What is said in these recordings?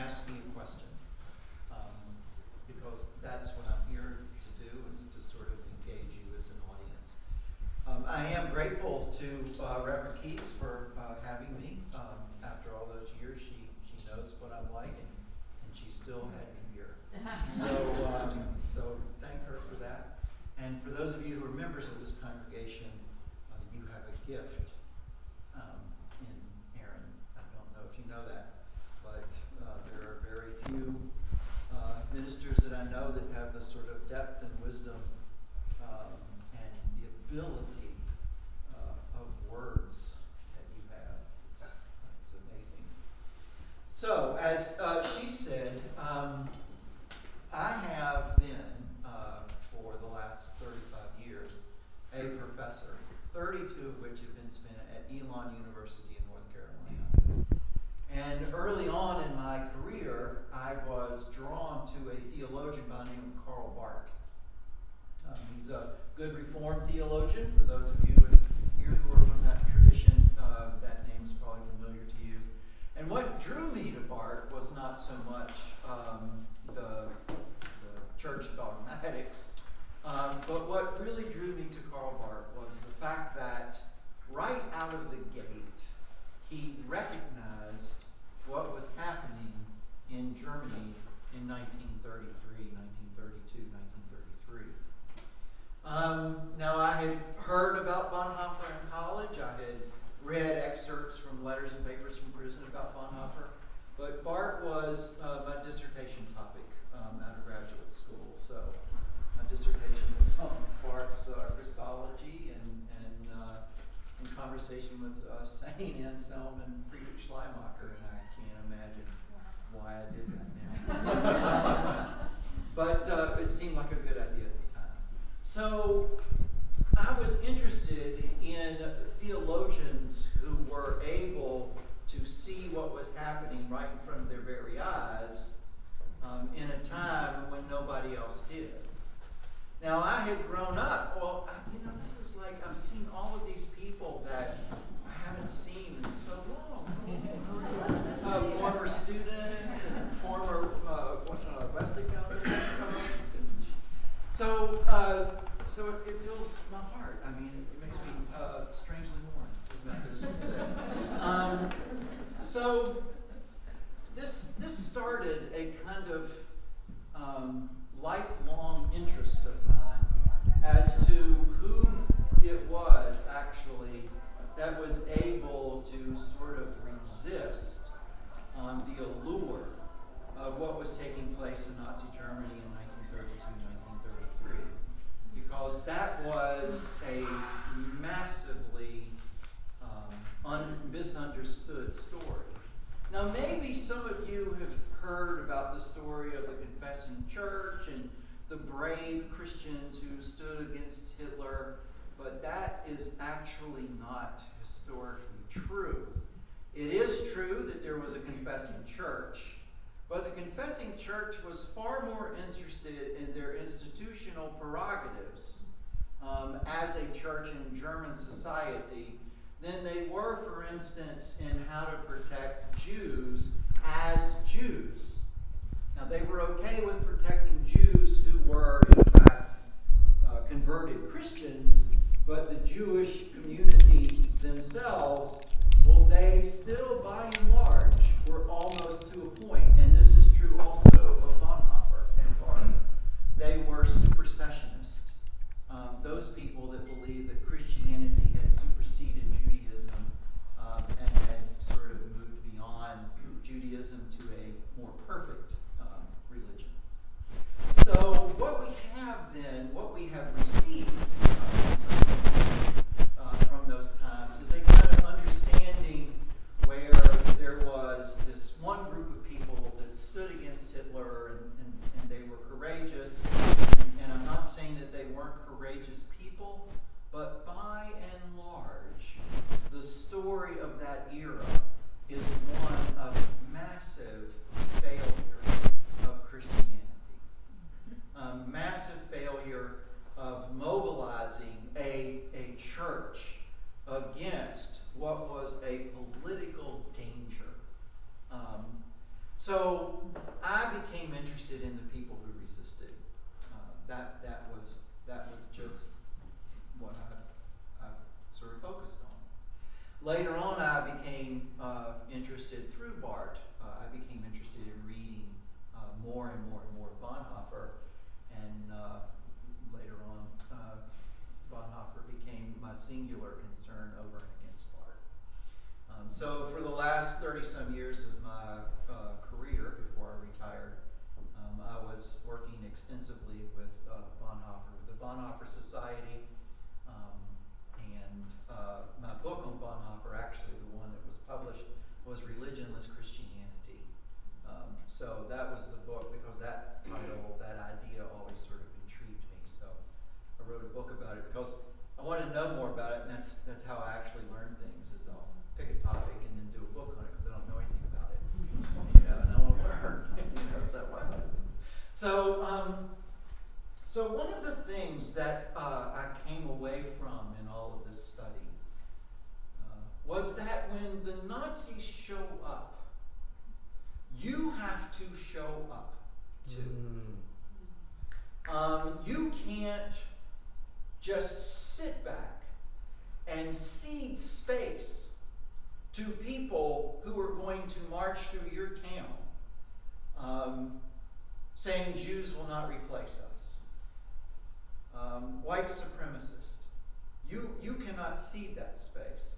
ask me a question, because that's what I'm here to do, is to sort of engage you as an audience. I am grateful to Reverend Keys for having me. After all those years, she knows what I'm like, and she still had me here. So thank her for that. And for those of you who are members of this congregation, you have a gift in Aaron. I don't know if you know that, but there are very few ministers that I know that have the sort of depth and wisdom and the ability of words that you have. It's amazing. So, as she said, I have been, for the last 35 years, a professor, 32 of which have been spent at Elon University in North Carolina. And early on in my career, I was drawn to a theologian by the name of Karl Barth. He's a good Reformed theologian. For those of you here who are from that tradition, that name is probably familiar to you. And what drew me to Barth was not so much the church dogmatics, but what really drew me to Karl Barth was the fact that right out of the gate, he recognized what was happening in Germany in 1933, 1932, 1933. Now, I had heard about Bonhoeffer in college. I had read excerpts from letters and papers from prison about Bonhoeffer. But Barth was my dissertation topic out of graduate school. So my dissertation was on Barth's Christology and in conversation with Saint Anselm and Friedrich Schleiermacher, and I can't imagine why I did that now. But it seemed like a good idea at the time. So I was interested in theologians who were able to see what was happening right in front of their very eyes in a time when nobody else did. Now, I had grown up, this is like I'm seeing all of these people that I haven't seen in so long. Former students and former Wesley Foundation folks. So it fills my heart. I mean, it makes me strangely warm, as Methodists would say. So this started a kind of lifelong interest of mine as to who it was actually that was able to sort of resist the allure of what was taking place in Nazi Germany in 1932, 1933. Because that was a massively misunderstood story. Now, maybe some of you have heard about the story of the confessing church and the brave Christians who stood against Hitler, but that is actually not historically true. It is true that there was a confessing church, but the confessing church was far more interested in their institutional prerogatives as a church in German society than they were, for instance, in how to protect Jews as Jews. Now, they were okay with protecting Jews who were, in fact, converted Christians, but the Jewish community themselves, well, they still, by and large, were almost to a point, and this is true also of Bonhoeffer and Barth. They were supersessionists. Those people that believed that Christianity had superseded Judaism and had sort of moved beyond Judaism to a more perfect religion. So what we have then, what we have received from those times is a kind of understanding where there was this one group of people that stood against Hitler and they were courageous. And I'm not saying that they weren't courageous people, but by and large, the story of that era is one of massive failure of Christianity. Massive failure of mobilizing a church against what was a political danger. So interested through Bart. I became interested in reading more and more and more Bonhoeffer, and later on, Bonhoeffer became my singular concern over and against Bart. So for the last 30-some years of my career, before I retired, I was working extensively with Bonhoeffer, with the Bonhoeffer Society, and my book on Bonhoeffer, actually the one that was published, was Religionless Christianity. So that was the book, because that title, that idea always sort of intrigued me. So I wrote a book about it because I wanted to know more about it, and that's how I actually learn things, is I'll pick a topic and then do a book on it because I don't know anything about it. And I want to learn. It's that way. So one of the things that I came away from in all of this study was that when the Nazis show up, you have to show up too. You can't just sit back and cede space to people who are going to march through your town, saying Jews will not replace us. White supremacist. You cannot cede that space.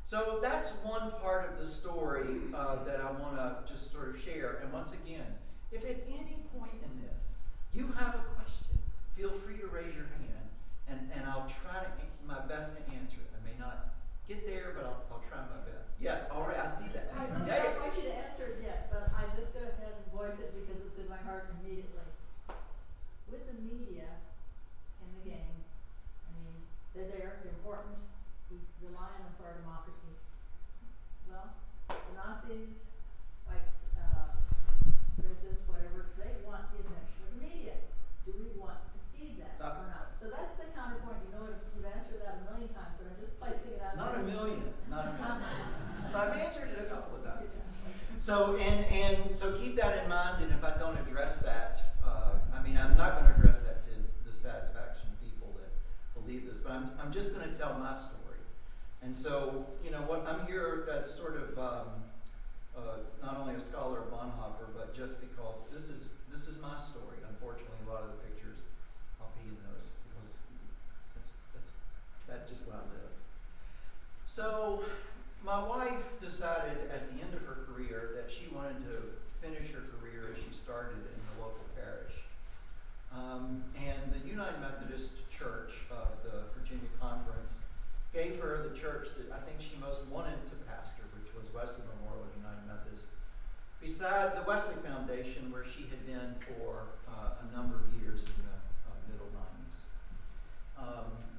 So that's one part of the story that I want to just sort of share. And once again, if at any point in this you have a question, feel free to raise your hand, and I'll try my best to answer it. I may not get there, but I'll try my best. Yes, all right, I see that. I don't want you to answer it yet, but I just go ahead and voice it because it's in my heart immediately. With the media in the game, I mean, they're there, they're important, we rely on them for our democracy. Well, the Nazis, whites, racists, whatever, they want the attention of the media. Do we want to feed that or not? So that's the counterpoint. You know what, you've answered that a million times, but I'm just placing it out there. Not a million. But I've answered it a couple of times. So so keep that in mind, and if I don't address that, I'm not going to address that to the satisfaction of people that believe this, but I'm just going to tell my story. And so, what I'm here as sort of not only a scholar of Bonhoeffer, but just because this is my story. Unfortunately, a lot of the pictures I'll be in those because that's just where I live. So my wife decided at the end of her career that she wanted to finish her career as she started in the local parish. And the United Methodist Church of the Virginia Conference gave her the church that I think she most wanted to pastor, which was Wesley Memorial United Methodist, beside the Wesley Foundation, where she had been for a number of years in the middle 90s.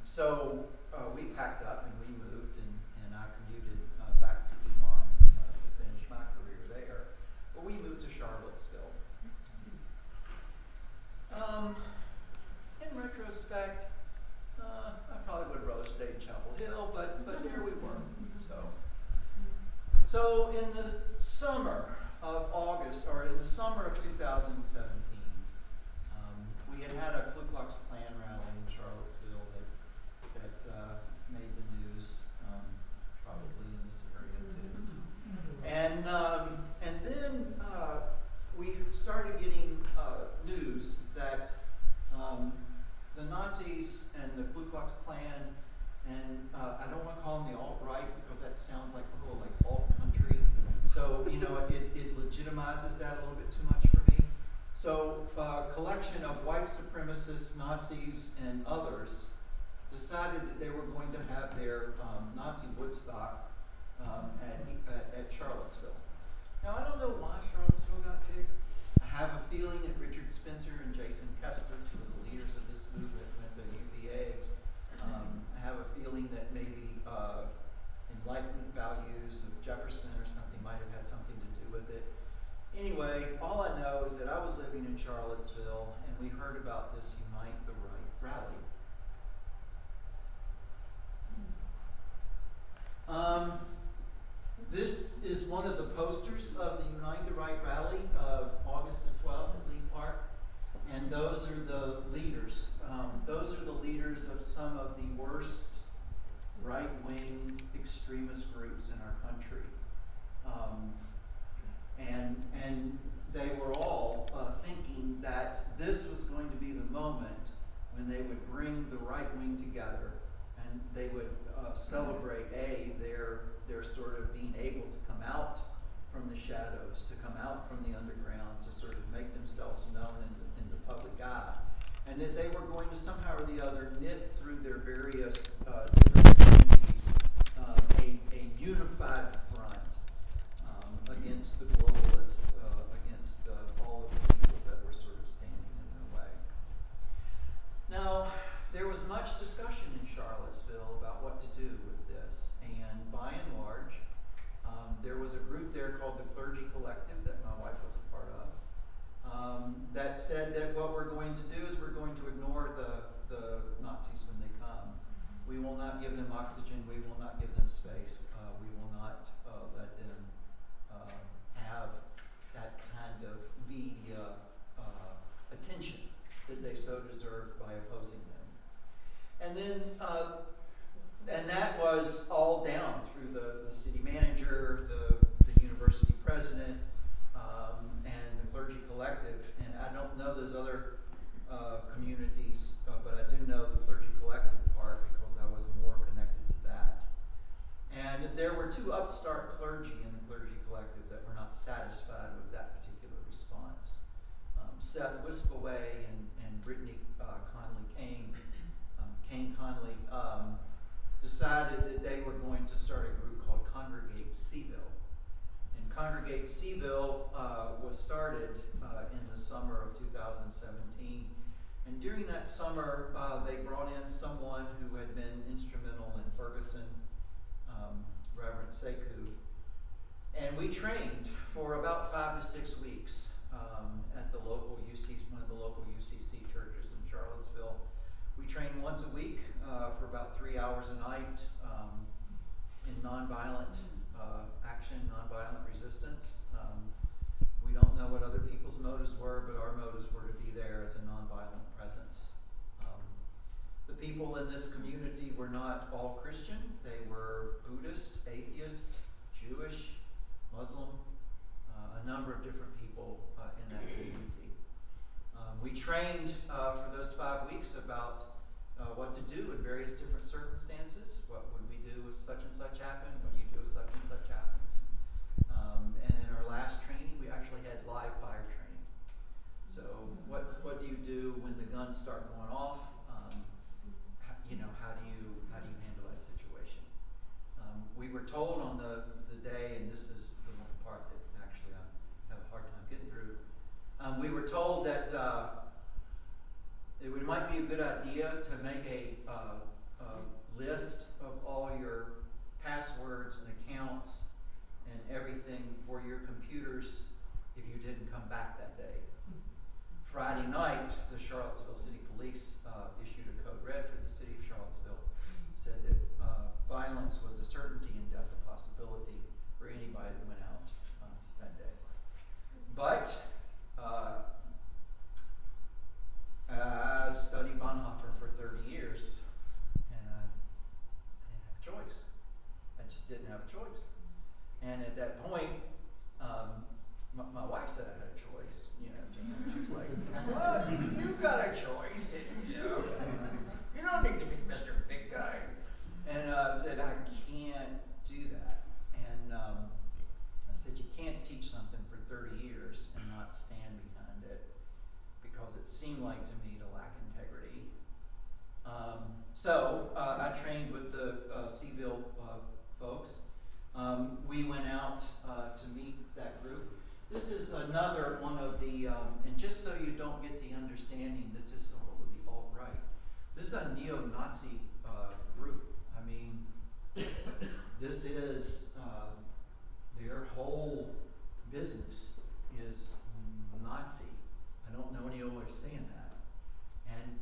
So we packed up and we moved, and I commuted back to Elon to finish my career there. But we moved to Charlottesville. In retrospect, I probably would have rather stayed in Chapel Hill, but there we were. So in the summer of August, or in the summer of 2017, we had a Ku Klux Klan rally in Charlottesville that made the news, probably in this area too. And then we started getting news that the Nazis and the Ku Klux Klan, and I don't want to call them the alt-right because that sounds like alt-country. So, it legitimizes that a little bit too much for me. So a collection of white supremacists, Nazis, and others decided that they were going to have their Nazi Woodstock at Charlottesville. Now, I don't know why Charlottesville got picked. I have a feeling that Richard Spencer and Jason Kessler, two of the leaders of this movement, went to UVA. I have a feeling that maybe Enlightenment values of Jefferson or something might have had something to do with it. Anyway, all I know is that I was living in Charlottesville, and we heard about this Unite the Right rally. This is one of the posters of the Unite the Right rally of August the 12th at Lee Park, and those are the leaders. Those are the leaders of some of the worst right-wing extremist groups in our country. themselves known in the public eye, and that they were going to somehow or the other knit through their various different communities a unified front against the globalists, against all of the people that were sort of standing in their way. Now, there was much discussion in Charlottesville about what to do with this, and by and large, there was a group there called the Clergy Collective that my wife was a part of, that said that what we're going to do is we're going to ignore the Nazis when they come. We will not give them oxygen, we will not give them space, we will not let them have that kind of media attention that they so deserve by opposing them. And then, and that was all down through the city manager, the university president, and the clergy collective. And I don't know those other communities, but I do know the clergy collective part because I was more connected to that. And there were two upstart clergy in the clergy collective that were not satisfied with that particular response. Seth Wiskaway and Brittany Kane Conley decided that they were going to start a group called Congregate Seville. And Congregate Seville was started in the summer of 2017. And during that summer, they brought in someone who had been instrumental in Ferguson, Reverend C Pugh. And we trained for about 5 to 6 weeks at the local one of the local UCC churches in Charlottesville. We trained once a week for about 3 hours a night in nonviolent action, nonviolent resistance. We don't know what other people's motives were, but our motives were to be there as a nonviolent presence. The people in this community were not all Christian. They were Buddhist, atheist, Jewish, Muslim, a number of different people in that community. We trained for those 5 weeks about what to do in various different circumstances. What would we do if such and such happened? What do you do if such and such happens? And in our last training, we actually had live fire training. So what do you do when the guns start going off? How do you handle that situation? We were told on the day, and this is the one part that actually I have a hard time getting through. We were told that it might be a good idea to make a list of all your passwords and accounts and everything for your computers if you didn't come back that day. Friday night, the Charlottesville City Police issued a code red for the city of Charlottesville. Said that violence was a certainty and death a possibility for anybody that went out that day. But I studied Bonhoeffer for 30 years, and I didn't have a choice. I just didn't have a choice. And at that point, my wife said I had a choice. She's like, "Well, you got a choice, didn't you? You don't need to be Mr. Big Guy." And I said, "I can't do that." And I said, "You can't teach something for 30 years and not stand behind it, because it seemed like to me to lack integrity." So I trained with the Seville folks. We went out to meet that group. This is another one of the, and just so you don't get the understanding that this is all the alt-right, this is a neo-Nazi group. I mean, this is, their whole business is Nazi. I don't know any other way of saying that. And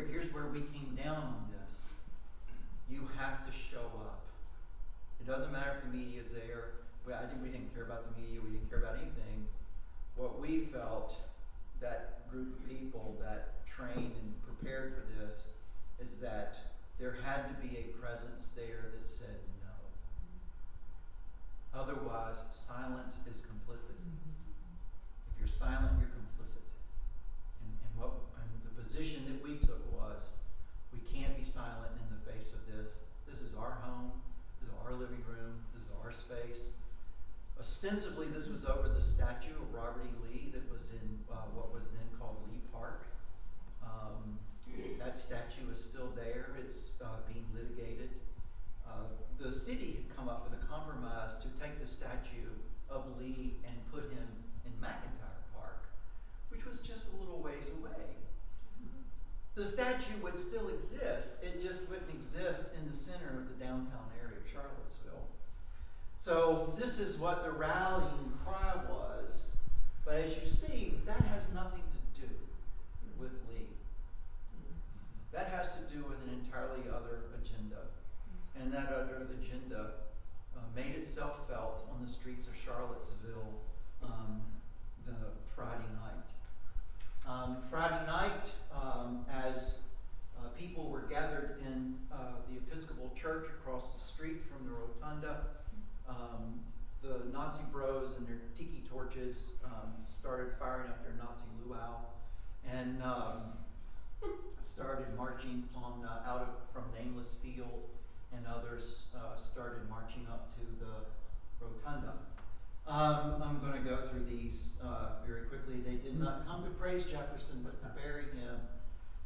here's where we came down on this. You have to show up. It doesn't matter if the media is there. We didn't care about the media. We didn't care about anything. What we felt, that group of people that trained and prepared for this, is that there had to be a presence there that said no. Otherwise, silence is complicit. If you're silent, you're complicit. And the position that we took was, we can't be silent in the face of this. This is our home. This is our living room. This is our space. Ostensibly, this was over the statue of Robert E. Lee that was in what was then called Lee Park. That statue is still there. It's being litigated. The city had come up with a compromise to take the statue of Lee and put him in McIntyre Park, which was just a little ways away. The statue would still exist. It just wouldn't exist in the center of the downtown area of Charlottesville. So this is what the rallying cry was. But as you see, that has nothing to do with Lee. That has to do with an entirely other agenda. And that other agenda made itself felt on the streets of Charlottesville the Friday night. Friday night, as people were gathered in the Episcopal Church across the street from the Rotunda, the Nazi bros and their tiki torches started firing up their Nazi luau and started marching on from Nameless Field, and others started marching up to the Rotunda. I'm going to go through these very quickly. They did not come to praise Jefferson, but to bury him.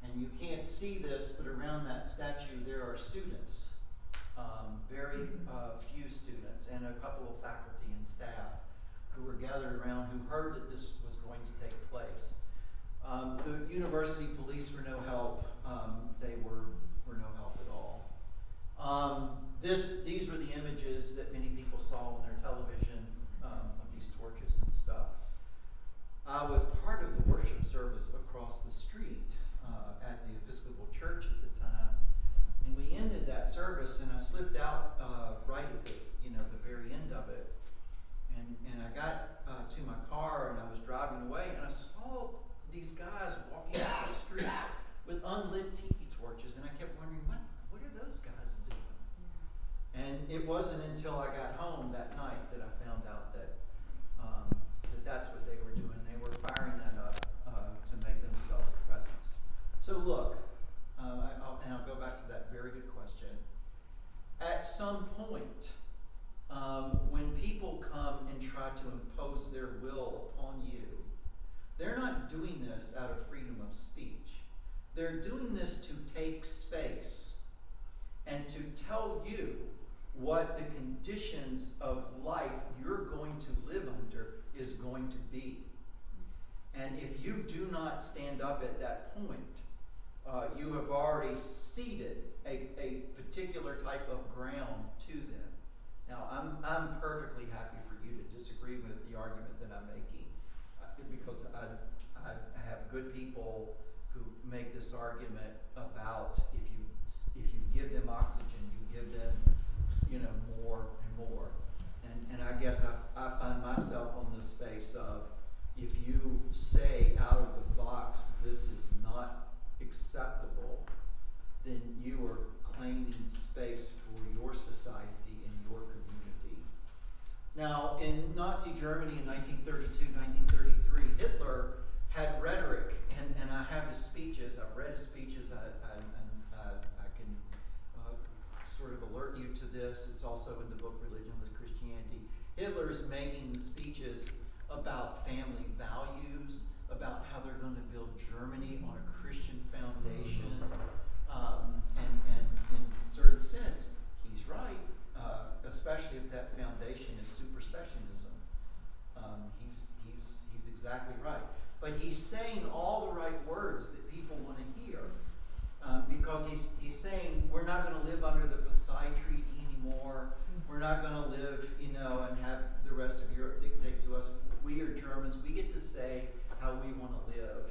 And you can't see this, but around that statue there are students, very few students, and a couple of faculty and staff who were gathered around who heard that this was going to take place. The university police were no help. They were no help at all. These were the images that many people saw on their television of these torches and stuff. I was part of the worship service across the street at the Episcopal Church at the time, and we ended that service, and I slipped out right at the very end of it, and I got to my car, and I was driving away, and I saw these guys walking down the street with unlit tiki torches, and I kept wondering, what are those guys doing? And it wasn't until I got home that night that I found out that that's what they were doing. They were firing that up to make themselves a presence. So look, I'll go back to that very good question. At some point, when people come and try to impose their will upon you, they're not doing this out of freedom of speech. They're doing this to take space and to tell you what the conditions of life you're going to live under is going to be. And if you do not stand up at that point, you have already ceded a particular type of ground to them. Now, I'm perfectly happy for you to disagree with the argument that I'm making, because I have good people who make this argument about if you give them oxygen, you give them more and more. And I guess I find myself on the space of, if you say out of the box, this is not acceptable, then you are claiming space for your society and your community. Now, in Nazi Germany in 1932, 1933, Hitler had rhetoric, and I have his speeches. I've read his speeches. I can sort of alert you to this. It's also in the book Religionless Christianity. Hitler's making speeches about family values, about how they're going to build Germany on a Christian foundation, and in a certain sense, he's right, especially if that foundation is supersessionism. He's exactly right. But he's saying all the right words that people want to hear, because he's saying we're not going to live under the Versailles Treaty anymore. We're not going to live, and have the rest of Europe dictate to us. We are Germans. We get to say how we want to live.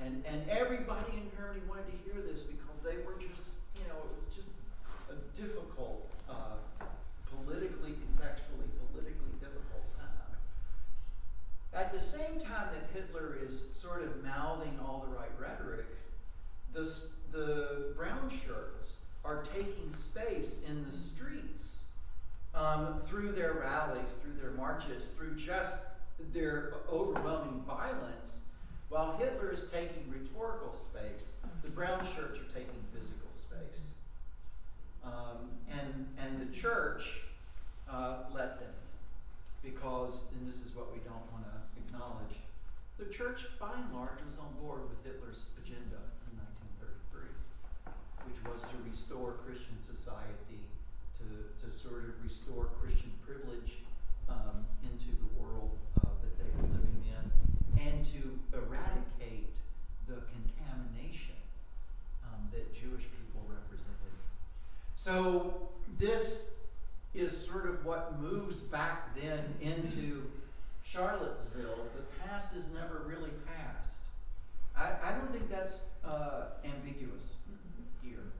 And everybody in Germany wanted to hear this, because they were just, it was just a difficult, contextually politically difficult time. At the same time that Hitler is sort of mouthing all the right rhetoric, the brown shirts are taking space in the streets through their rallies, through their marches, through just their overwhelming violence. While Hitler is taking rhetorical space, the brown shirts are taking physical space. And the church let them, because, and this is what we don't want to acknowledge, the church by and large was on board with Hitler's agenda in 1933, which was to restore Christian society, to sort of restore Christian privilege into the world that they were living in, and to eradicate the contamination that Jewish people represented. So this is sort of what moves back then into Charlottesville. The past is never really past. I don't think that's ambiguous here.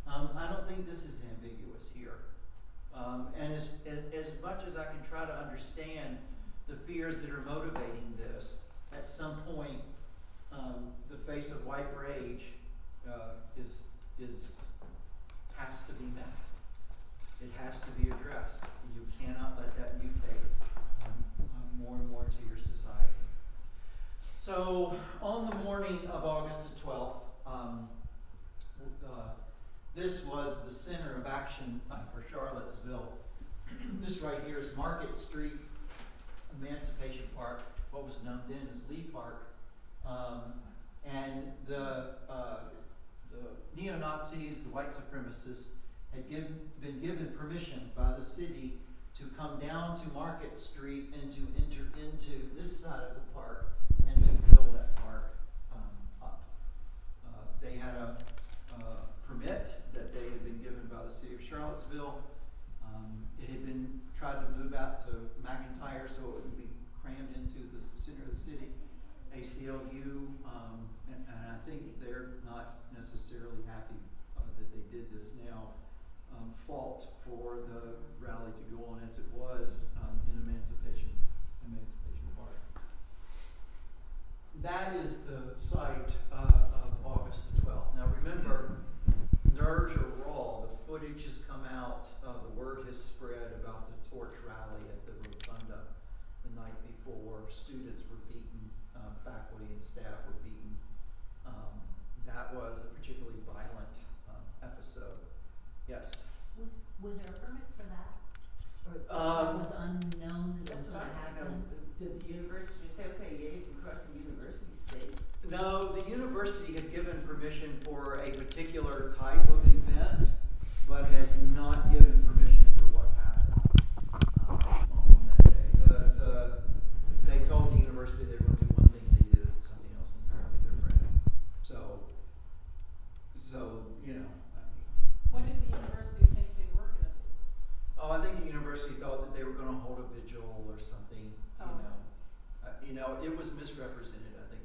I don't think this is ambiguous here. And as much as I can try to understand the fears that are motivating this, at some point, the face of white rage has to be met. It has to be addressed. You cannot let that mutate more and more to your society. So on the morning of August the 12th, this was the center of action for Charlottesville. This right here is Market Street, Emancipation Park, what was known then as Lee Park. And the neo-Nazis, the white supremacists, had been given permission by the city to come down to Market Street and to enter into this side of the park and to fill that park up. They had a permit that they had been given by the city of Charlottesville. It had been tried to move out to McIntyre so it wouldn't be crammed into the center of the city. ACLU, and I think they're not necessarily happy that they did this now, fought for the rally to go on as it was in Emancipation Park. That is the site of August the 12th. Now remember, nerves are raw. The footage has come out. The word has spread about the torch rally at the Rotunda the night before. Students were beaten, faculty and staff were beaten. That was a particularly violent episode. Yes? Was there a permit for that? Or it was unknown that it was going to happen? Did the university just say, okay, yeah, you can cross the university state? No, the university had given permission for a particular type of event, but had not given permission for what happened on that day. They told the university they were going to do one thing, they did something else entirely different. So you know. What did the university think they were going to do? Oh, I think the university thought that they were going to hold a vigil or something. It was misrepresented, I think.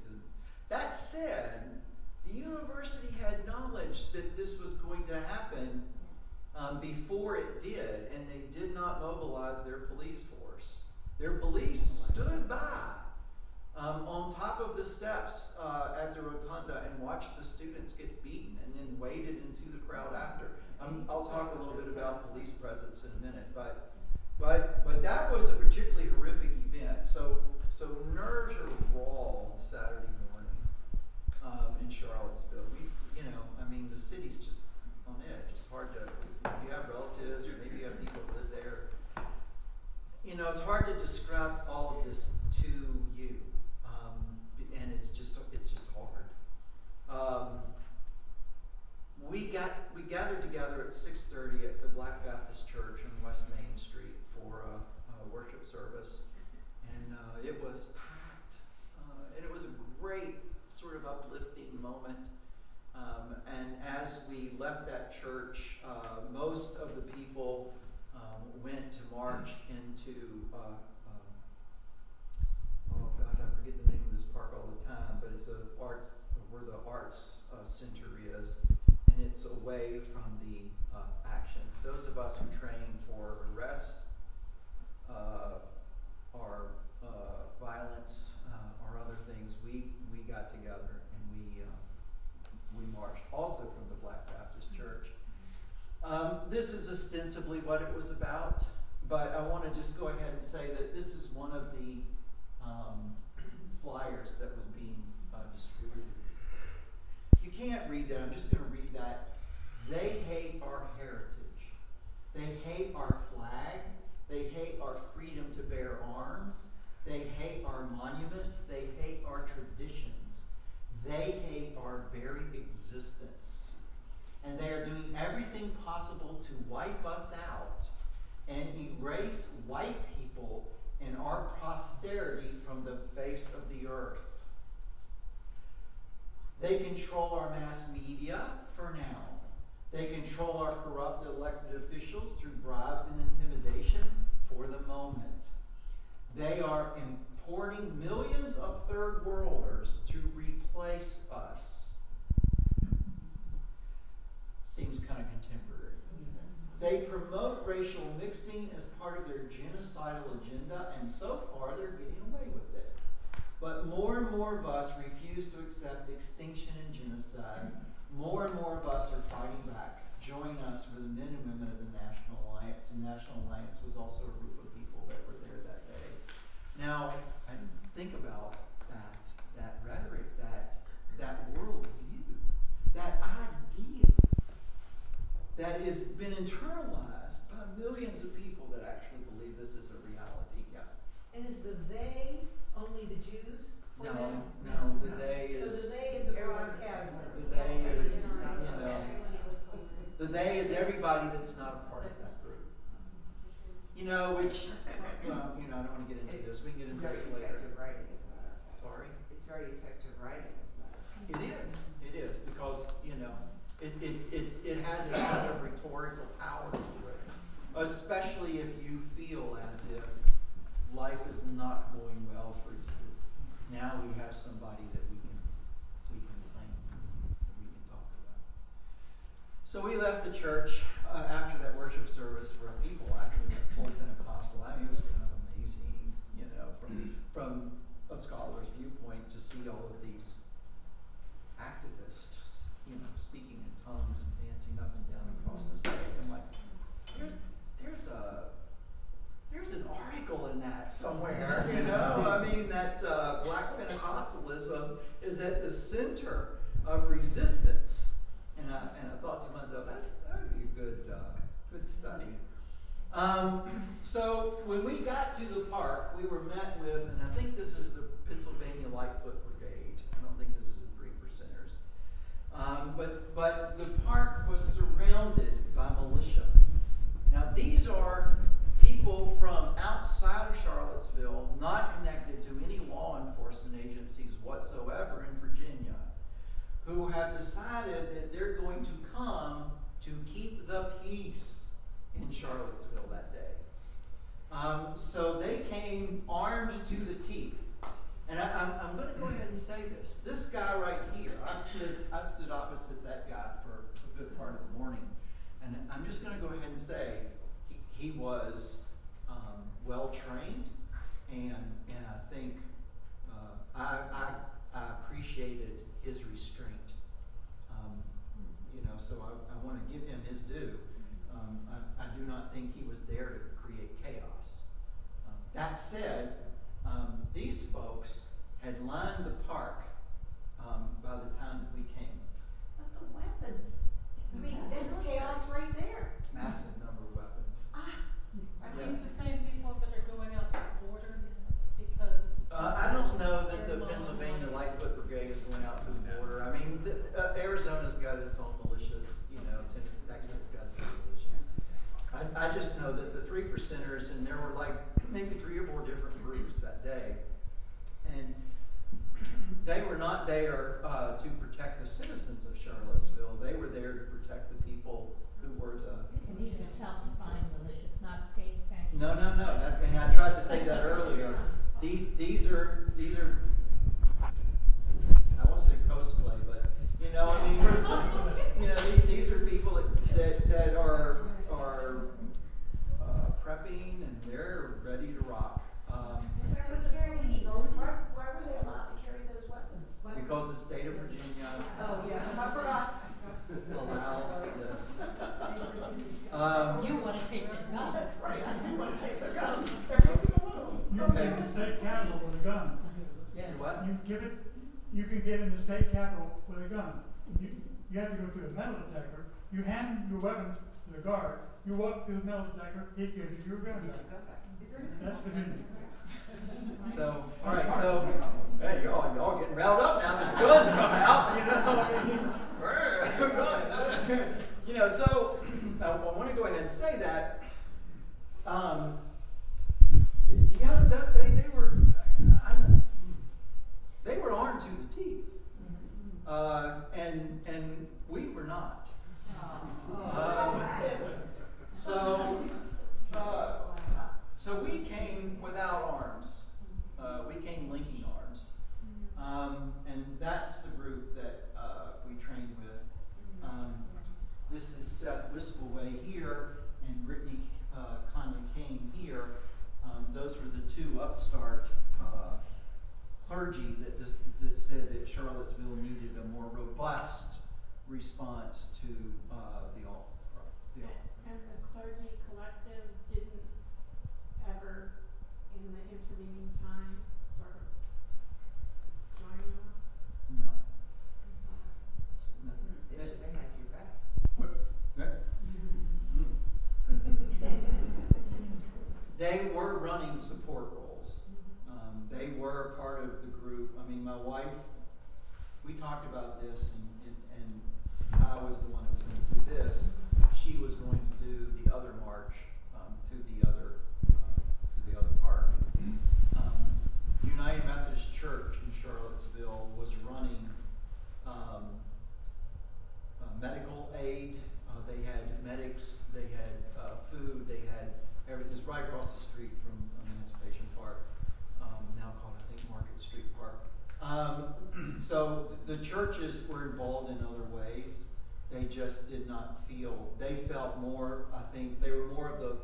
That said, the university had knowledge that this was going to happen before it did, and they did not mobilize their police force. Their police stood by on top of the steps at the Rotunda and watched the students get beaten, and then waded into the crowd after. I'll talk a little bit about police presence in a minute, but that was a particularly horrific event. So nerves are raw on Saturday morning in Charlottesville. The city's just on edge. It's hard to, if you have relatives or maybe you have people that live there, it's hard to describe all of this to you, and it's just hard. We gathered together at 6:30 at the Black Baptist Church on West Main Street for a worship service, and it was packed, and it was a great sort of uplifting moment. And as we left that church, most of the people went to march into I forget the name of this park all the time, but it's where the arts center is, and it's away from the action. Those of us who train for arrest or violence or other things, we got together and we marched, also from the Black Baptist Church. This is ostensibly what it was about, but I want to just go ahead and say that this is one of the flyers that was being distributed. You can't read that. I'm just going to read that. They hate our heritage. They hate our flag. They hate our freedom to bear arms. They hate our monuments. They hate our traditions. They hate our very existence. And they are doing everything possible to wipe us out and erase white people and our posterity from the face of the earth. They control our mass media for now. They control our corrupt elected officials through bribes and intimidation for the moment. They are importing millions of third worlders to replace us. Seems kind of contemporary. They promote racial mixing as part of their genocidal agenda, and so far they're getting away with it. But more and more of us refuse to accept extinction and genocide. More and more of us are fighting back. Join us for the men and women of the National Alliance. And National Alliance was also a group of people that were there that day. Now, I think about that rhetoric, that worldview, that idea that has been internalized by millions of people that actually believe this is a reality. Yeah. And is the they only the Jews? For them? No, the they is. So the they is a broader category. The they is, you know, the they is everybody that's not a part of that group. You know, which, well, you know, I don't want to get into this. We can get into Very this later. effective writing, as a matter of fact. Sorry? It's very effective writing, as a matter of fact. It is, because, you know, it has a lot of rhetorical power to it, especially if you feel as if life is not going well for you. Now we have somebody that we can claim, that we can talk about. So we left the church after that worship service where people actually went full Pentecostal. I mean, it was kind of amazing, you know, from a scholar's viewpoint to see all of these activists, you know, speaking in tongues and dancing up and down across the stage. I'm like, there's an article in that somewhere, you know? I mean, that Black Pentecostalism is at the center of resistance. And I thought to myself, that would be a good study. So when we got to the park, we were met with, and I think this is the Pennsylvania Lightfoot Brigade. I don't think this is the Three Percenters. But the park was surrounded by militia. Now these are people from outside of Charlottesville, not connected to any law enforcement agencies whatsoever in Virginia, who have decided that they're going to come to keep the peace in Charlottesville that day. So they came armed to the teeth. And I'm going to go ahead and say this. This guy right here, I stood opposite that guy for a good part of the morning. And I'm just going to go ahead and say he was well trained, and I think I appreciated his restraint. You know, so I want to give him his due. I do not think he was there to create chaos. That said, these folks had lined the park by the time that we came. But the weapons, I mean, that's chaos right there. Massive number of weapons. Are Yeah. these the same people that are going out to the border? Because. I don't know that the Pennsylvania Lightfoot Brigade is going out to the border. I mean, Arizona's got its own militias, you know, Texas has got its own militias. I just know that the Three Percenters, and there were like maybe 3 or 4 different groups that day, and they were not there to protect the citizens of Charlottesville. They were there to protect the people who were the. And these are self-defined militias, not state sanctioned. No. And I tried to say that earlier. These are. I won't say cosplay, but you know, I mean, you know, these are people that are prepping and they're ready to rock. Why were they allowed to carry those weapons? Because the state of Virginia Oh, yeah, I forgot. allows this. You want to take their guns. That's right, I do want to take their guns. You can get in the state capitol with a gun. What? You can get in the state capitol with a gun. You have to go through a metal detector. You hand your weapon to the guard. You walk through the metal detector. It gives you your gun back. Is That's the good news. So, all right, so, hey, y'all getting riled up now that the guns come out, you know, I mean, you know, so, I want to go ahead and say that, yeah, they were armed to the teeth, and we were not. So we came without arms. We came linking arms, and that's the group that we trained with. This is Seth Wispelway here, and Brittany Conley Kane here. Those were the two upstart clergy that said that Charlottesville needed a more robust response to the alt. And the clergy collective didn't ever, in the intervening time, sort of join you? No. They should have had your back. They were running support roles. They were part of the group. I mean, my wife, we talked about this, and I was the one who was going to do this. She was going to do the other march to the other park. United Methodist Church in Charlottesville was running medical aid. They had medics. They had food. They had everything. It's right across the street from Emancipation Park, now called, I think, Market Street Park. So the churches were involved in other ways. They just did not feel, they felt more, I think, they were more of the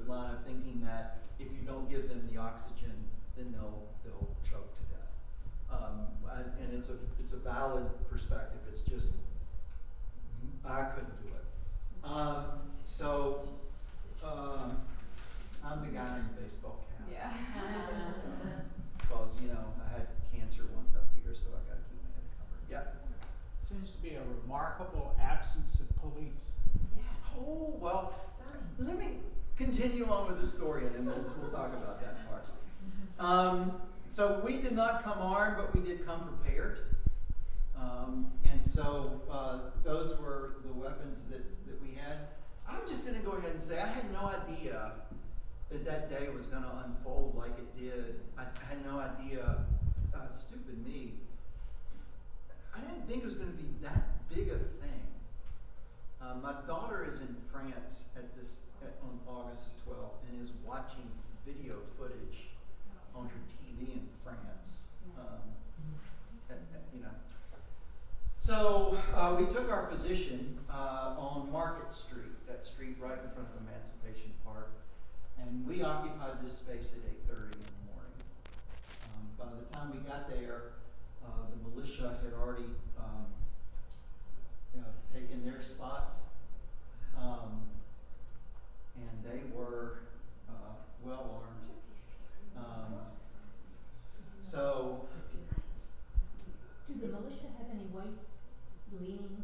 line of thinking that if you don't give them the oxygen, then they'll choke to death. And it's a valid perspective. It's just, I couldn't do it. I'm the guy in the baseball cap. Yeah. Because, you know, I had cancer once up here, so I got to keep my head covered. Yeah. Seems to be a remarkable absence of police. Oh, well, let me continue on with the story, and then we'll talk about that part. So we did not come armed, but we did come prepared. And so those were the weapons that we had. I'm just going to go ahead and say I had no idea that day was going to unfold like it did. I had no idea, stupid me. I didn't think it was going to be that big a thing. My daughter is in France on August 12th and is watching video footage on her TV in France. You know. So we took our position on Market Street, that street right in front of Emancipation Park, and we occupied this space at 8:30 in the morning. By the time we got there, the militia had already taken their spots, and they were well armed. So. Do the militia have any white leaning?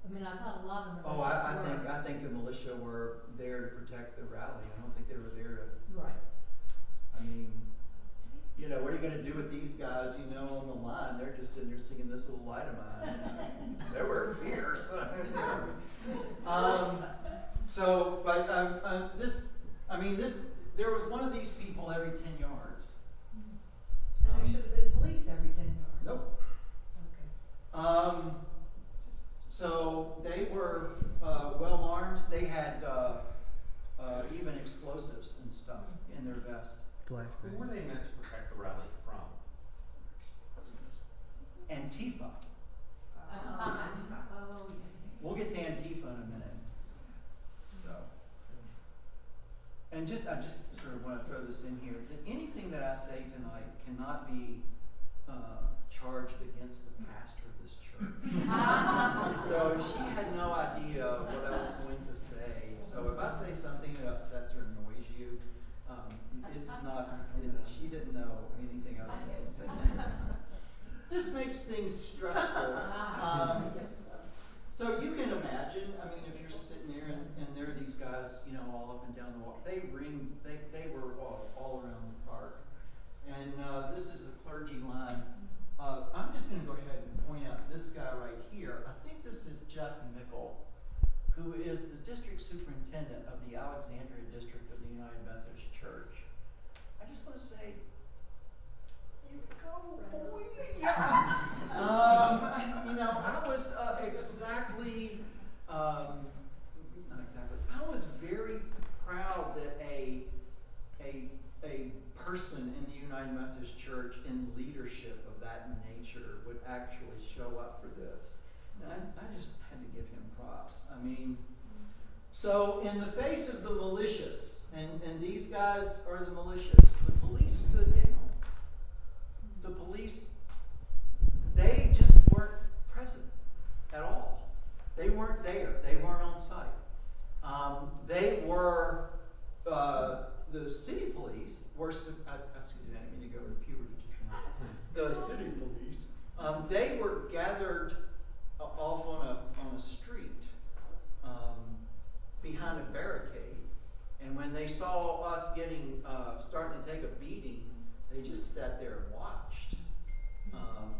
I mean, I thought a lot of them. Oh, I think the militia were there to protect the rally. I don't think they were there to. Right. I mean, you know, what are you going to do with these guys? You know, on the line, they're just sitting there singing this little light of mine. They were fierce. There was one of these people every 10 yards. And there should have been police every 10 yards. Nope. Okay. So they were well armed. They had even explosives and stuff in their vest. Who were they meant to protect the rally from? Antifa. We'll get to Antifa in a minute. So, and I just sort of want to throw this in here. That anything that I say tonight cannot be charged against the pastor of this church. So she had no idea what I was going to say. So if I say something that upsets or annoys you, it's not. She didn't know anything I was going to say. This makes things stressful. So you can imagine, I mean, if you're sitting there and there are these guys, you know, all up and down the walk, they were all around the park. And this is a clergy line. I'm just going to go ahead and point out this guy right here. I think this is Jeff Mickle, who is the district superintendent of the Alexandria district of the United Methodist Church. I just want to say, you go, boy. Yeah. You know, I was not exactly, I was very proud that a person in the United Methodist Church in leadership of that nature would actually show up for this. And I just had to give him props. I mean, so in the face of the militias, and these guys are the militias, the police stood down. The police, they just weren't present at all. They weren't there. They weren't on site. They were, the city police were, excuse me, I didn't mean to go to puberty just now. The city police, they were gathered off on a street behind a barricade, and when they saw us starting to take a beating, they just sat there and watched,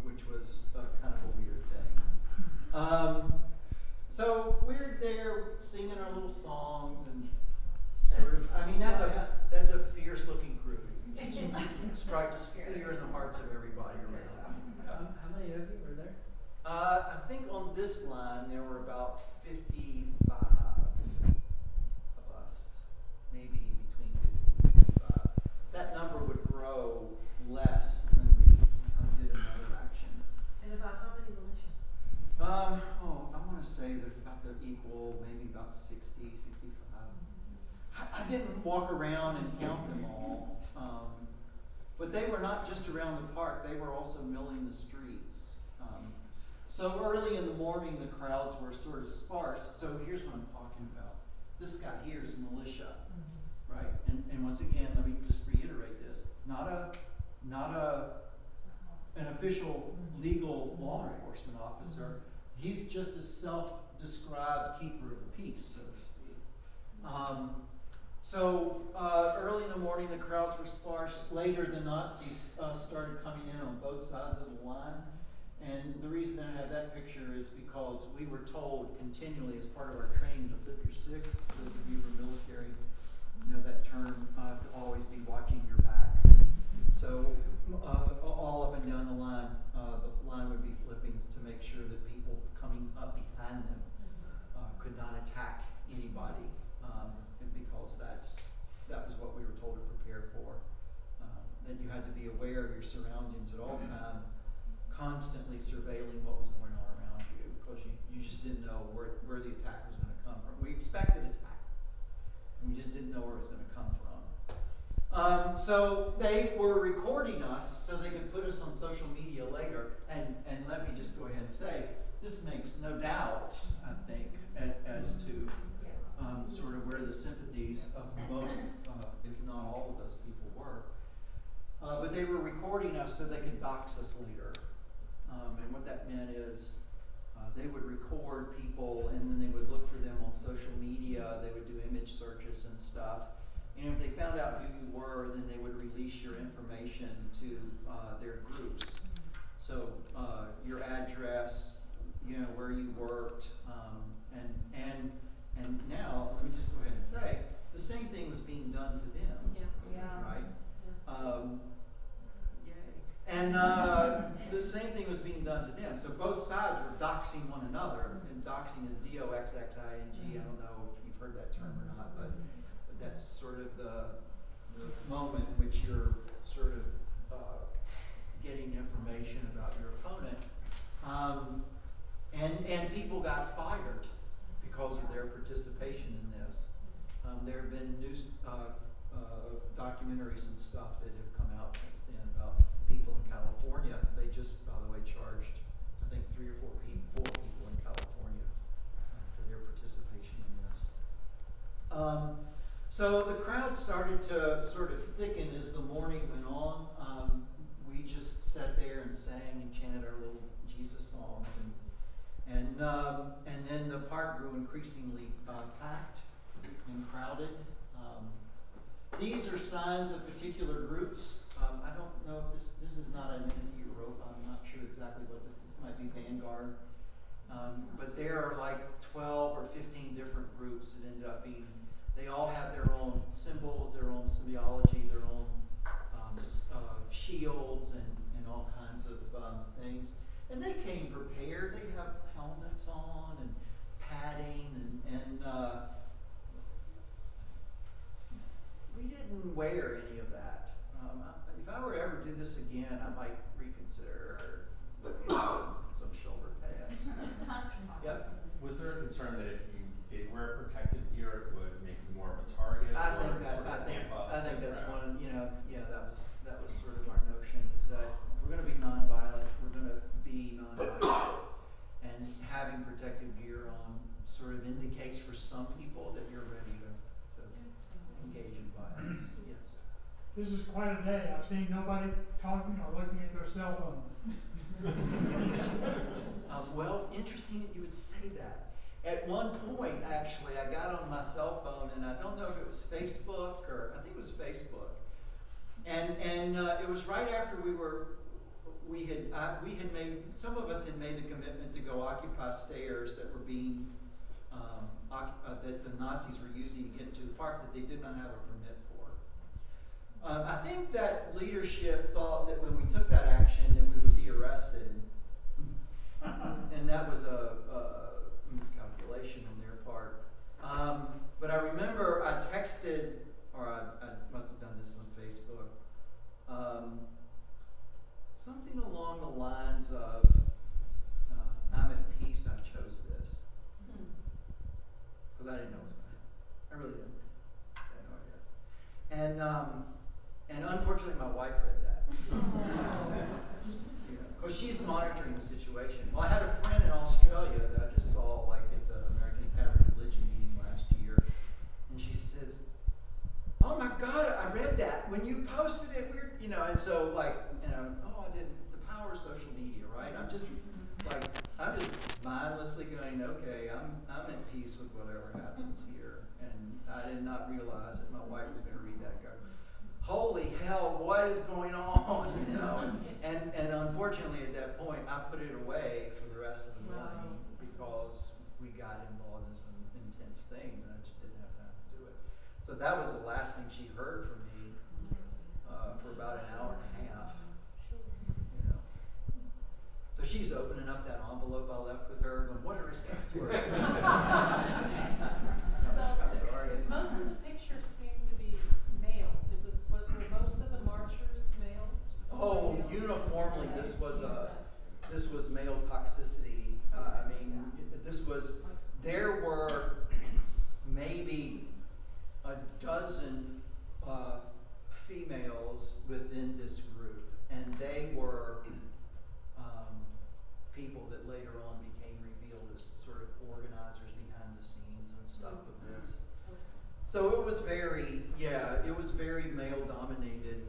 which was kind of a weird thing. So we're there singing our little songs and sort of, I mean, that's a fierce looking group. It just strikes fear in the hearts of everybody around. How many of you were there? I think on this line there were about 55 of us, maybe between 50 and 55. That number would grow less when we did another action. And about how many militia? I want to say there's about to equal maybe about 60, 65. I didn't walk around and count them all, but they were not just around the park, they were also milling the streets. So early in the morning, the crowds were sort of sparse. So here's what I'm talking about. This guy here is militia, right? And once again, let me just reiterate this: not an official legal law enforcement officer. He's just a self-described keeper of the peace, so to speak. So early in the morning, the crowds were sparse. Later, the Nazis started coming in on both sides of the line. And the reason I have that picture is because we were told continually as part of our training to flip your six. Those of you who are military know that term, to always be watching your back. So all up and down the line would be flipping to make sure that people coming up behind them could not attack anybody, because that was what we were told to prepare for. That you had to be aware of your surroundings at all times, constantly surveilling what was going on around you, because you just didn't know where the attack was going to come from. We expected attack, and we just didn't know where it was going to come from. So they were recording us so they could put us on social media later. And let me just go ahead and say, this makes no doubt, I think, as to sort of where the sympathies of most, if not all of those people were. But they were recording us so they could dox us later. And what that meant is they would record people, and then they would look for them on social media. They would do image searches and stuff. And if they found out who you were, then they would release your information to their groups. So your address, you know, where you worked, and now let me just go ahead and say the same thing was being done to them. Right? And the same thing was being done to them. So both sides were doxing one another. And doxing is D-O-X-X-I-N-G. I don't know if you've heard that term or not, but that's sort of the moment in which you're sort of getting information about your opponent. And people got fired because of their participation in this. There have been news documentaries and stuff that have come out since then about people in California. They just, by the way, charged, I think, 3 or 4 people in California for their participation in this. So the crowd started to sort of thicken as the morning went on. We just sat there and sang and chanted our little Jesus songs, and grew increasingly packed and crowded. These are signs of particular groups. I don't know if this is not an anti-Europa. I'm not sure exactly what this is. This might be Vanguard. But there are like 12 or 15 different groups that ended up being, they all have their own symbols, their own symbiology, their own shields and all kinds of things. And they came prepared. They have helmets on and padding and we didn't wear any of that. If I were to ever do this again, I might reconsider some shoulder pads. Yep. Was there a concern that if you did wear protective gear, it would make you more of a target? I or think sort of amp up that's the crowd? one, that was sort of our notion, is that if we're gonna be nonviolent, we're gonna be nonviolent. And having protective gear on sort of indicates for some people that you're ready to engage in violence. Yes. This is quite a day. I've seen nobody talking or looking at their cell phone. Well, interesting that you would say that. At one point, actually, I got on my cell phone, and I don't know if it was Facebook or I think it was Facebook, and it was right after we had made, some of us had made the commitment to go occupy stairs that were being that the Nazis were using to get into the park that they did not have a permit for. I think that leadership thought that when we took that action that we would be arrested. And that was a miscalculation on their part. But I remember I texted, or I must have done this on Facebook, something along the lines of, I'm at peace, I chose this. Because I didn't know it was going to happen. I really didn't. I had no idea. And unfortunately my wife read that. Because she's monitoring the situation. Well, I had a friend in Australia that I just saw like at the American Academy of Religion meeting last year, and she says, "Oh my God, I read that when you posted it." And so like, oh, I did the power of social media, right? I'm just mindlessly going, okay, I'm at peace with whatever happens here, and I did not realize that my wife was going to read that and go, holy hell, what is going on? And unfortunately at that point I put it away for the rest of the morning because we got involved in some intense things and I just didn't have time to do it. So that was the last thing she heard from me for about an hour and a half. So she's opening up that envelope I left with her, going, what are his passwords? Most of the pictures seem to be males. Were most of the marchers males? Oh, uniformly, this was male toxicity. There were maybe a dozen females within this group, and they were people that later on became revealed as sort of organizers behind the scenes and stuff of this. So it was very male dominated,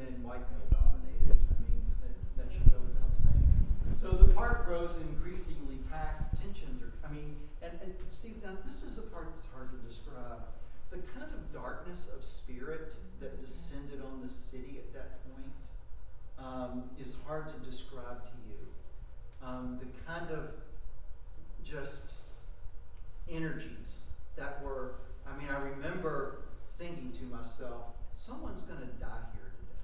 and white male dominated. I mean, that should go without saying. So the park grows increasingly packed. Tensions are, and see, now this is the part that's hard to describe. The kind of darkness of spirit that descended on the city at that point is hard to describe to you. The kind of just energies that were, I remember thinking to myself, someone's going to die here today.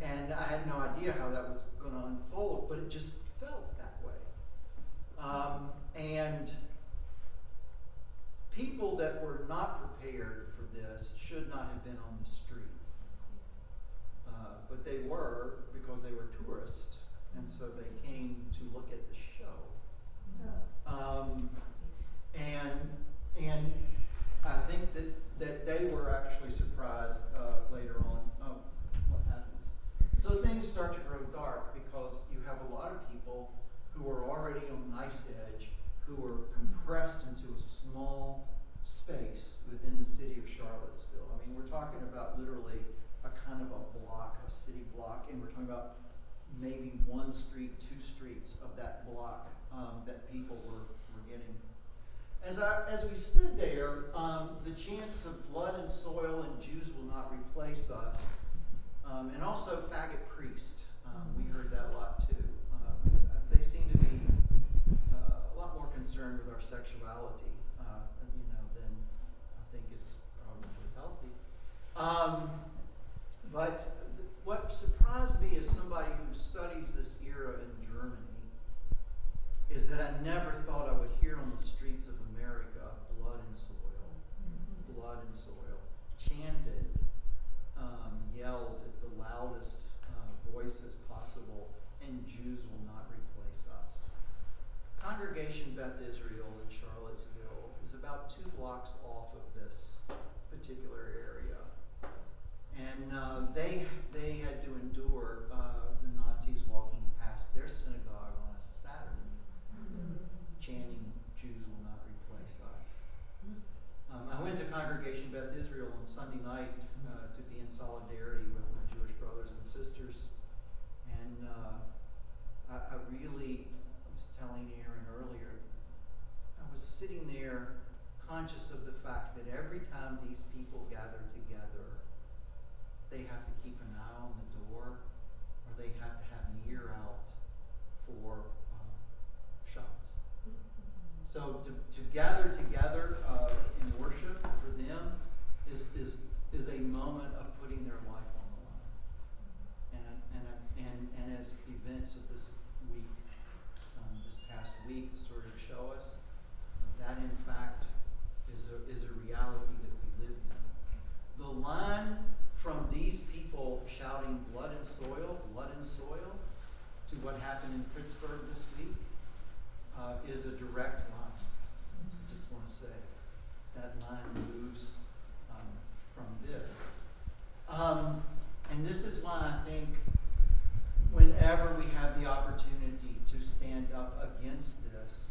And I had no idea how that was going to unfold, but it just felt that way. And people that were not prepared for this should not have been on the street. But they were, because they were tourists, and so they came to look at the show. And I think that they were actually surprised later on what happens. So things start to grow dark because you have a lot of people who are already on knife's edge, who are compressed into a small space within the city of Charlottesville. We're talking about literally a kind of a block, a city block, and we're talking about maybe 1 street, 2 streets of that block that people were getting. As we stood there, the chants of blood and soil and Jews will not replace us, and also faggot priest. We heard that a lot too. They seem to be a lot more concerned with our sexuality, than I think is probably healthy. But what surprised me as somebody who studies this era in Germany is that I never thought I would hear on the streets of America blood and soil, chanted, yelled at the loudest voices possible, and Jews will not replace us. Congregation Beth Israel in Charlottesville is about 2 blocks off of this particular area. And they had to endure the Nazis walking past their synagogue on a Saturday, chanting, "Jews will not replace us." I went to Congregation Beth Israel on Sunday night to be in solidarity with my Jewish brothers and sisters. And I really was telling Aaron earlier, I was sitting there conscious of the fact that every time these people gather together, they have to keep an eye on the door, or they have to have an ear out for shots. So to gather together in worship for them is a moment of putting their life on the line. And as events of this week, this past week, sort of show us, that in fact is a reality that we live in. The line from these people shouting blood and soil, to what happened in Pittsburgh this week is a direct line. I just want to say that line moves from this. And this is why I think whenever we have the opportunity to stand up against this,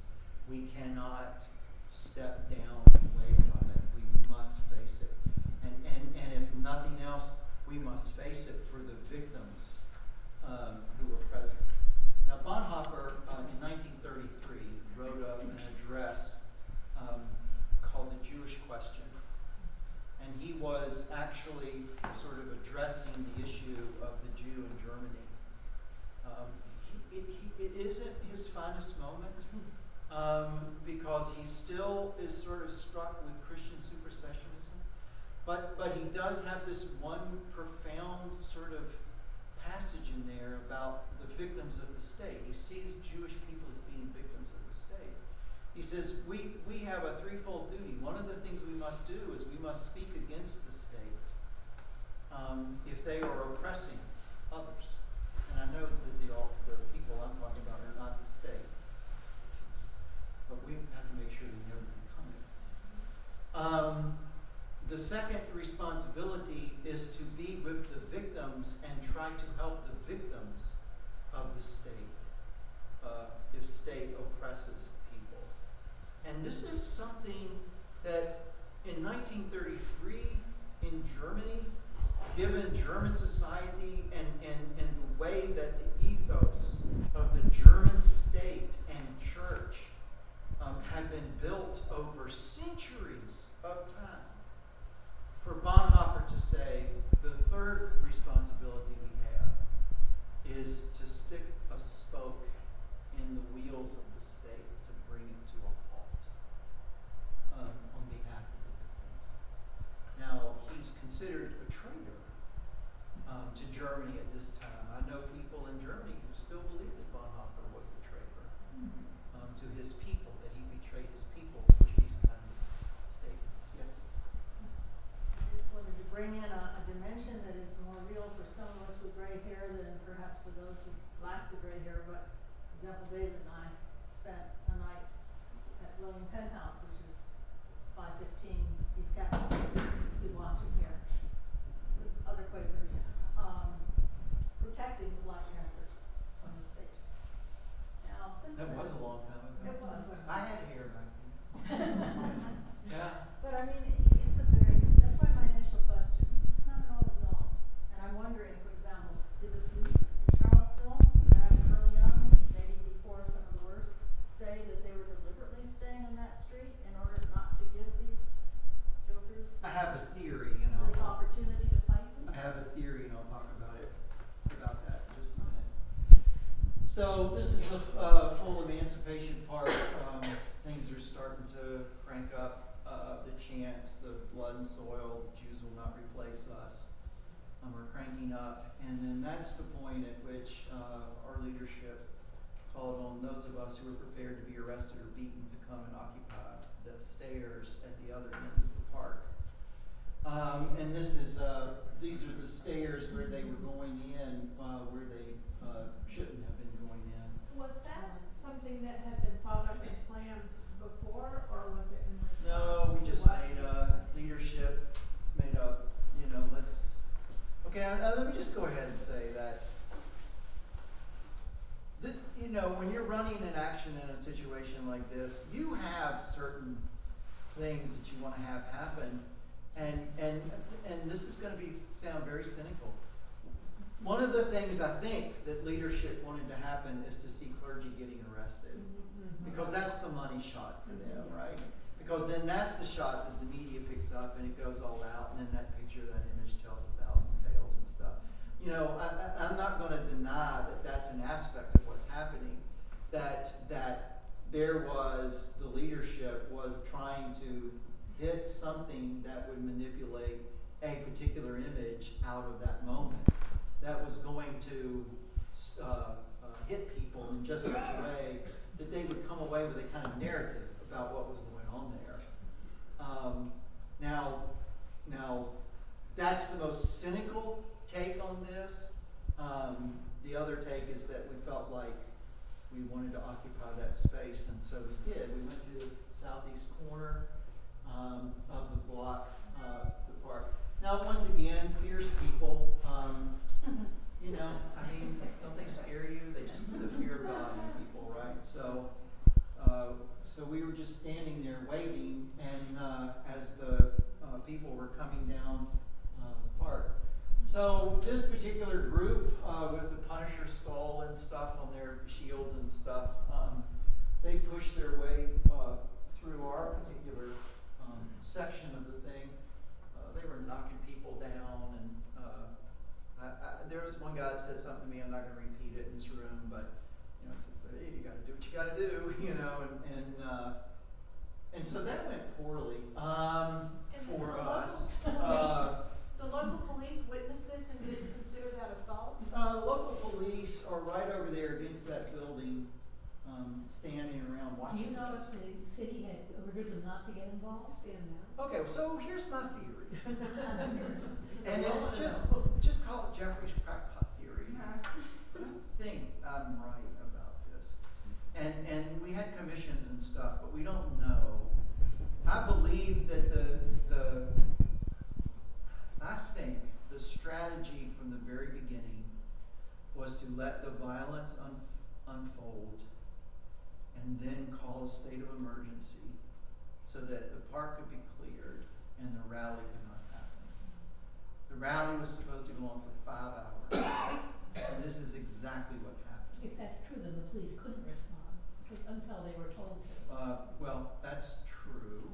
we cannot step down away from it. We must face it. And if nothing else, we must face it for the victims who were present. Now, Bonhoeffer, in 1933, wrote an address called The Jewish Question. And he was actually sort of addressing the issue of the Jew in Germany. It isn't his finest moment because he still is sort of struck with Christian supersessionism. But he does have this one profound sort of passage in there about the victims of the state. He sees Jewish people as being victims of the state. He says, we have a threefold duty. One of the things we must do is we must speak against the state if they are oppressing others. And I know that the people I'm talking about are not the state. But we have to make sure they never become it. The second responsibility is to be with the victims and try to help the victims of the state if state oppresses people. And this is something that in 1933 in Germany, given German society and the way that the ethos of the German state and church had been built over centuries of time, for Bonhoeffer to say the third responsibility we have is to stick a spoke in the wheels of the state to bring it to a halt on behalf of the victims. Now, he's considered a traitor to Germany at this time. I know people in Germany who still believe that Bonhoeffer was a traitor to his people, that he betrayed his people for these kind of statements. Yes? I just wanted to bring in a dimension that is more real for some of us with gray hair than perhaps for those who lack the gray hair. But, for example, David and I spent a night at William Penn House, which is 515 East Capitol Street, 2 blocks from here, with other Quakers, protecting the Black Panthers from the state. Now, since That then, was a long time ago. it was. I had hair back then. Yeah. But I mean, it's a very, that's why my initial question, it's not at all resolved. And I'm wondering, for example, did the police in Charlottesville So this is the full emancipation part. Things are starting to crank up. The chants, the blood and soil, the Jews will not replace us, are cranking up. And then that's the point at which our leadership called on those of us who were prepared to be arrested or beaten to come and occupy the stairs at the other end of the park. And this is these are the stairs where they were going in, where they shouldn't have been going in. Was that something that had been thought up and planned before, or was it in response? No, we just to what- made leadership made a, let's, okay, let me just go ahead and say that, when you're running an action in a situation like this, you have certain things that you want to have happen, and this is going to sound very cynical. One of the things I think that leadership wanted to happen is to see clergy getting arrested, because that's the money shot for them, right? Because then that's the shot that the media picks up and it goes all out, and then that picture, that image tells 1,000 tales and stuff. I'm not going to deny that that's an aspect of what's happening, that there was, the leadership was trying to hit something that would manipulate a particular image out of that moment, that was going to hit people in just such a way that they would come away with a kind of narrative about what was going on there. Now, that's the most cynical take on this. The other take is that we felt like we wanted to occupy that space, and so we did. We went to the southeast corner of the block, the park. Now, once again, fierce people. Don't they scare you? They just put the fear of God in people, right? So we were just standing there waiting, and as the people were coming down the park. So this particular group, with the Punisher skull and stuff on their shields and stuff, they pushed their way through our particular section of the thing. They were knocking people down, and there was one guy that said something to me. I'm not going to repeat it in this room, but said, hey, you got to do what you got to do, and so that went poorly for us. The local police witnessed this and didn't consider that assault? Local police are right over there against that building, standing around watching. You noticed the city had ordered them not to get involved? Stand now. Okay, so here's my theory. And it's just call it Jeffrey's crackpot theory. But I think I'm right about this. And we had commissions and stuff, but we don't know. I believe that I think the strategy from the very beginning was to let the violence unfold and then call a state of emergency so that the park could be cleared and the rally could not happen. The rally was supposed to go on for 5 hours, and this is exactly what happened. If that's true, then the police couldn't respond until they were told to. Well, that's true.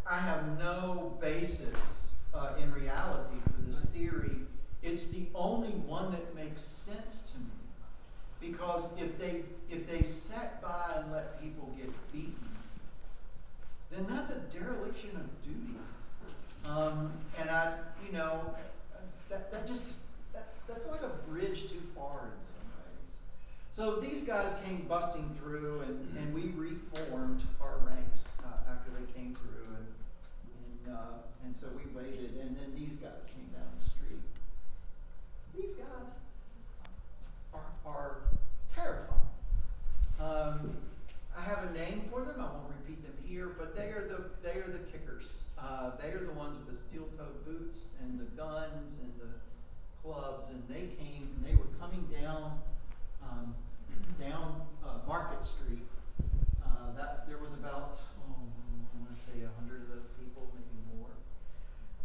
I have no basis in reality for this theory. It's the only one that makes sense to me. Because if they sat by and let people get beaten, then that's a dereliction of duty. And that's like a bridge too far in some ways. So these guys came busting through, and we reformed our ranks after they came through, and so we waited, and then these guys came down the street. These guys are terrifying. I have a name for them. I won't repeat them here, but they are the kickers. They are the ones with the steel-toed boots and the guns and the clubs, and they came and they were coming down Market Street. There was about I want to say 100 of those people, maybe more.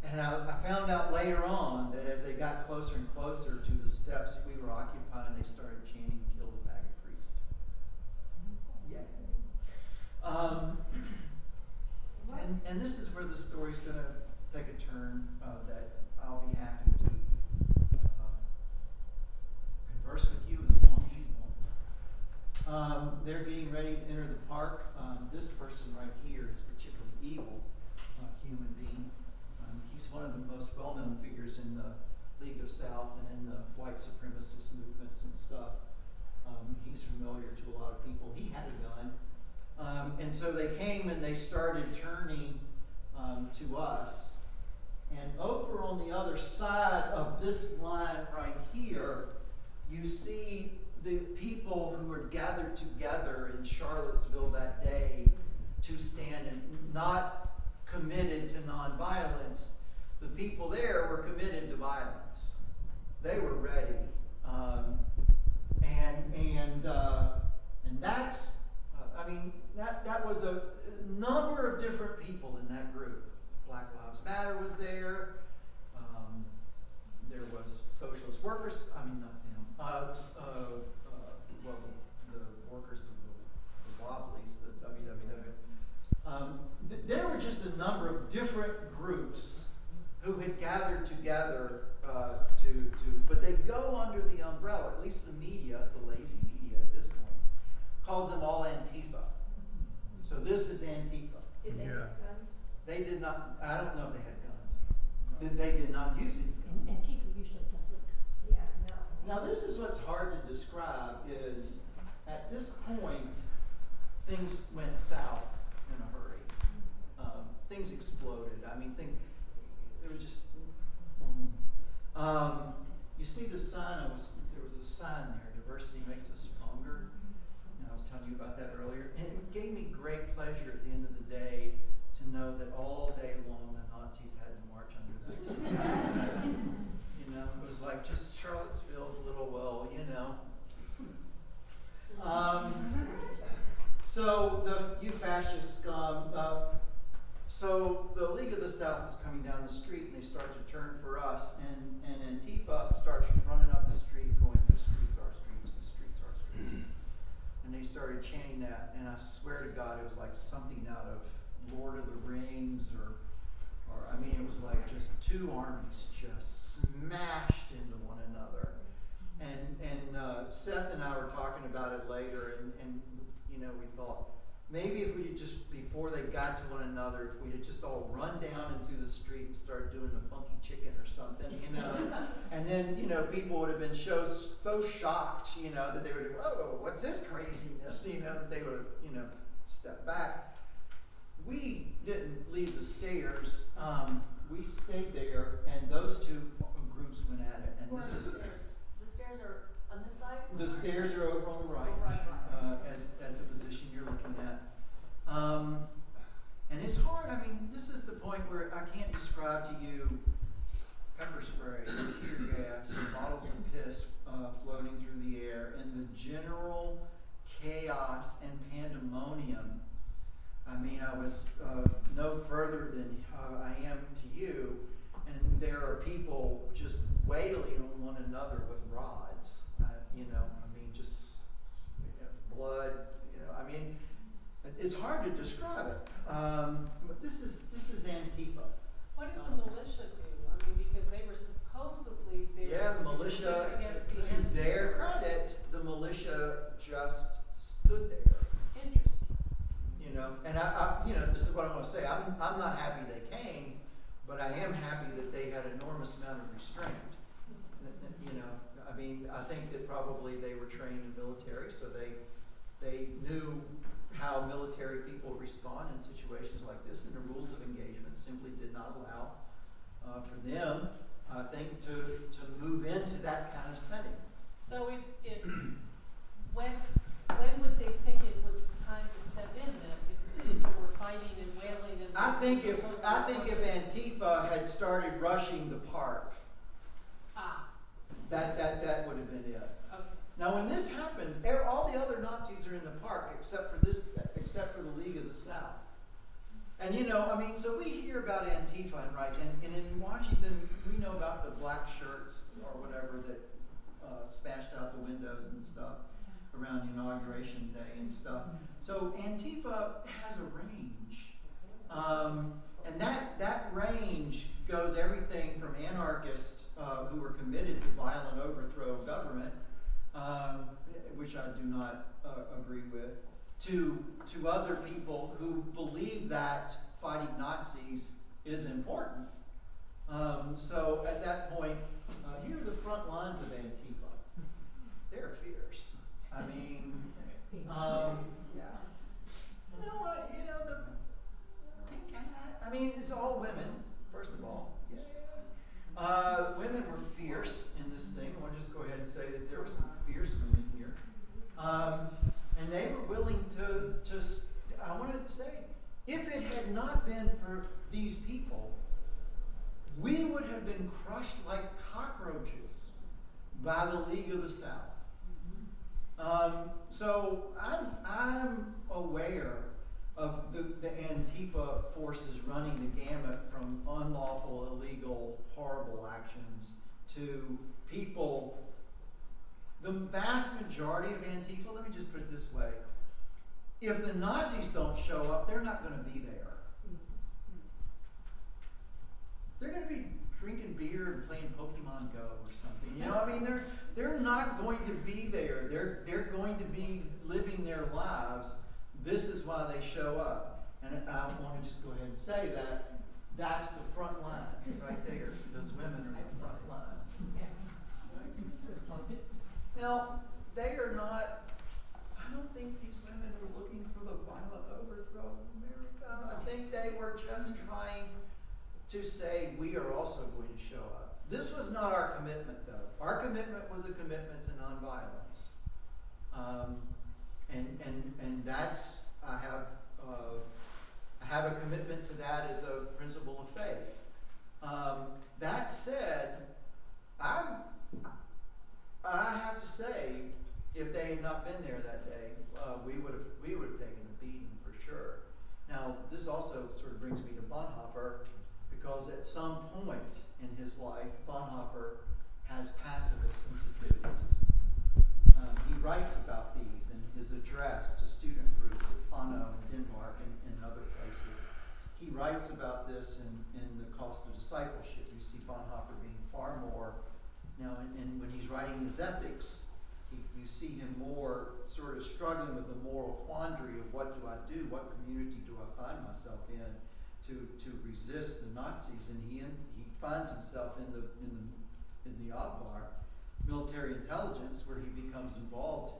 And I found out later on that as they got closer and closer to the steps that we were occupying, they started chanting, "Kill the faggot priest." Yeah. And this is where the story's going to take a turn that I'll be happy to converse with you as long as you want. They're getting ready to enter the park. This person right here is particularly evil human being. He's one of the most well-known figures in the League of South and in the white supremacist movements and stuff. He's familiar to a lot of people. He had a gun. And so they came and they started turning to us. And over on the other side of this line right here, you see the people who were gathered together in Charlottesville that day to stand and not committed to nonviolence. The people there were committed to violence. They were ready. And that's, that was a number of different people in that group. Black Lives Matter was there. There was socialist workers. Not them. The workers of the Wobblies, the WWW. There were just a number of different groups who had gathered together but they go under the umbrella, at least the media, the lazy media at this point, calls them all Antifa. So this is Antifa. Did they have guns? They did not, I don't know if they had guns. They did not use any guns. Antifa usually doesn't. Yeah, no. Now this is what's hard to describe is, at this point, things went south in a hurry. Things exploded. There was just, you see the sign, there was a sign there, diversity makes us stronger. And I was telling you about that earlier. And it gave me great pleasure at the end of the day to know that all day long the Nazis had to march under that sign. It was like just Charlottesville's little, so you fascist scum. So the League of the South is coming down the street and they start to turn for us, and Antifa starts running up the street going, "The streets are streets, the streets are streets." And they started chanting that, and I swear to God it was like something out of Lord of the Rings or it was like just two armies just smashed into one another. And Seth and I were talking about it later, and we thought, maybe if we had just, before they got to one another, if we had just all run down into the street and started doing the funky chicken or something, and then, people would have been so shocked, that they would have, "Whoa, what's this craziness?" That they would have, stepped back. We didn't leave the stairs. We stayed there, and those two groups went at it. And Where this are the is, stairs? The stairs are on this side? the stairs are over on the right, Oh, right. as the position you're looking at. And it's hard. This is the point where I can't describe to you pepper spray and tear gas and bottles of piss floating through the air and the general chaos and pandemonium. I was no further than I am to you, and there are people just wailing on one another with rods. Just blood. It's hard to describe it. But this is Antifa. What did the militia do? Because they were supposedly there. Yeah, the to militia, against the to their Antifa. credit, the militia just stood there. Interesting. And this is what I'm going to say. I'm not happy they came, but I am happy that they had an enormous amount of restraint. I think that probably they were trained in military, so they knew how military people respond in situations like this, and the rules of engagement simply did not allow for them, I think, to move into that kind of setting. So when would they think it was time to step in then? If people were fighting and wailing and I think if protest? Antifa had started rushing the park, that would have been it. Okay. Now, when this happens, all the other Nazis are in the park except for the League of the South. And so we hear about Antifa and in Washington, we know about the black shirts or whatever that smashed out the windows and stuff around Inauguration Day and stuff. So Antifa has a range. And that range goes everything from anarchists who were committed to violent overthrow of government other people who believe that fighting Nazis is important. So at that point, here are the front lines of Antifa. They're fierce. I mean, the pink hat. I mean, it's all women, first of all. Women were fierce in this thing. I want to just go ahead and say that there were some fierce women here. And they were willing to I wanted to say, if it had not been for these people, we would have been crushed like cockroaches by the League of the South. So I'm aware of the Antifa forces running the gamut from unlawful, illegal, horrible actions to people. The vast majority of Antifa, let me just put it this way, if the Nazis don't show up, they're not going to be there. They're going to be drinking beer and playing Pokemon Go or something. You know, I mean, they're not going to be there. They're going to be living their lives. This is why they show up. And I want to just go ahead and say that that's the front line right there. Those women are the front line. Now, they are not, I don't think these women are looking for the violent overthrow of America. I think they were just trying to say, we are also going to show up. This was not our commitment, though. Our commitment was a commitment to nonviolence. And that's, I have a commitment to that as a principle of faith. That said, I have to say, if they had not been there that day, we would have taken a beating for sure. Now, this also sort of brings me to Bonhoeffer, because at some point in his life, Bonhoeffer has pacifist sensitivities. He writes about these in his address to student groups at Fano and Denmark and other places. He writes about this in The Cost of Discipleship. You see Bonhoeffer being far more, now and when he's writing his ethics, you see him more sort of struggling with the moral quandary of what do I do, what community do I find myself in to resist the Nazis, and he finds himself in the Abwehr, military intelligence, where he becomes involved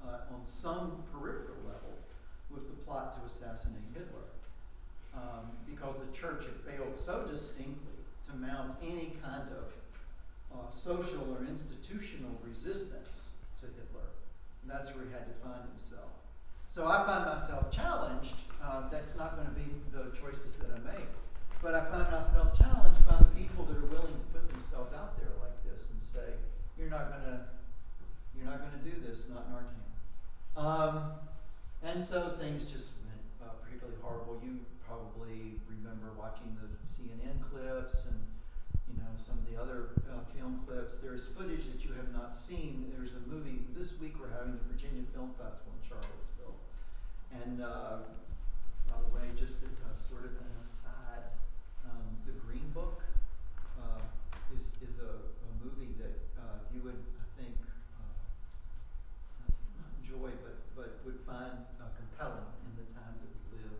on some peripheral level with the plot to assassinate Hitler, because the church had failed so distinctly to mount any kind of social or institutional resistance to Hitler. And that's where he had to find himself. So I find myself challenged. That's not going to be the choices that I make. But I find myself challenged by the people that are willing to put themselves out there like this and say, you're not going to do this, not in our town. And so things just went particularly horrible. You probably remember watching the CNN clips and some of the other film clips. There's footage that you have not seen. There's a movie, this week we're having the Virginia Film Festival in Charlottesville. And by the way, just as a sort of an aside, The Green Book is a movie that you would, I think, not enjoy, but would find compelling in the times that we live.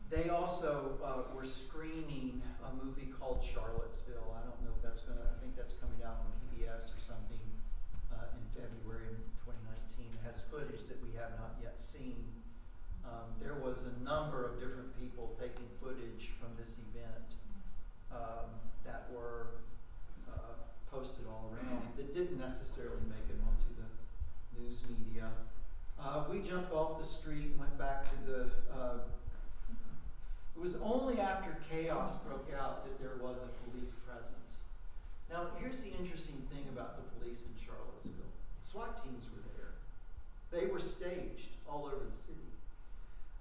They also were screening a movie called Charlottesville. I don't know if I think that's coming out on PBS or something in February of 2019. It has footage that we have not yet seen. There was a number of different people taking footage from this event that were posted all around that didn't necessarily make it onto the news media. We jumped off the street, went back to the it was only after chaos broke out that there was a police presence. Now, here's the interesting thing about the police in Charlottesville. SWAT teams were there. They were staged all over the city.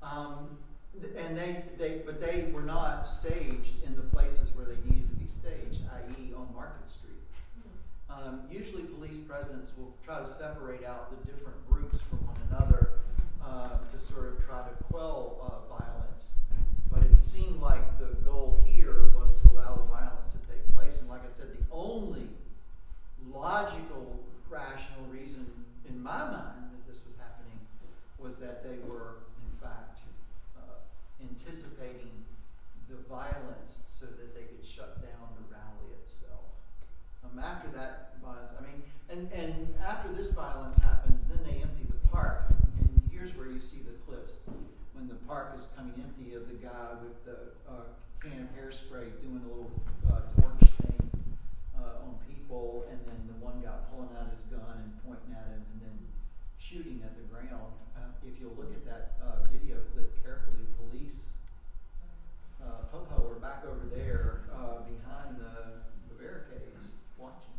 And but they were not staged in the places where they needed to be staged, i.e. on Market Street. Usually police presence will try to separate out the different groups from one another to sort of try to quell violence. But it seemed like the goal here was to allow the violence to take place. And like I said, the only logical, rational reason in my mind that this was happening the violence so that they could shut down the rally itself. After that violence, I mean, and after this violence happens, then they empty the park. And here's where you see the clips when the park is coming empty of the guy with the can of hairspray doing a little torch thing on people, and then the one guy pulling out his gun and pointing at him and then shooting at the ground. If you'll look at that video clip carefully, police, Popo are back over there behind the barricades watching.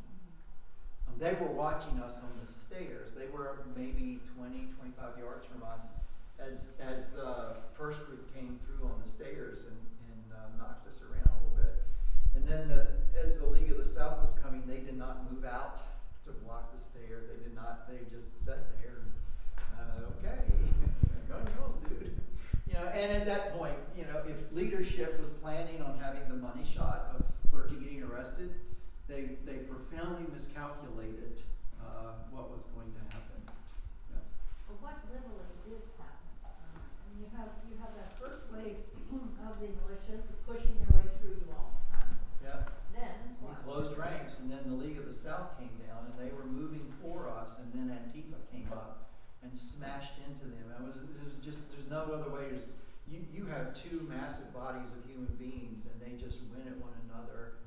They were watching us on the stairs. They were maybe 20, 25 yards from us as the first group came through on the stairs and knocked us around a little bit. And then as the League of the South was coming, they did not move out to block the stair. They did not, they just sat there and, okay, go, dude. You know, and at that point, you know, if leadership was planning on having the money shot of clergy getting arrested, they profoundly miscalculated what was going to happen. Yeah. But what literally did happen? And you have that first wave of the militias pushing their way through you all. Yeah. Then We closed ranks, and then the League of the South came down, and they were moving for us, and then Antifa came up and smashed into them. It was just, there's no other way. You have two massive bodies of human beings, and they just win at one another.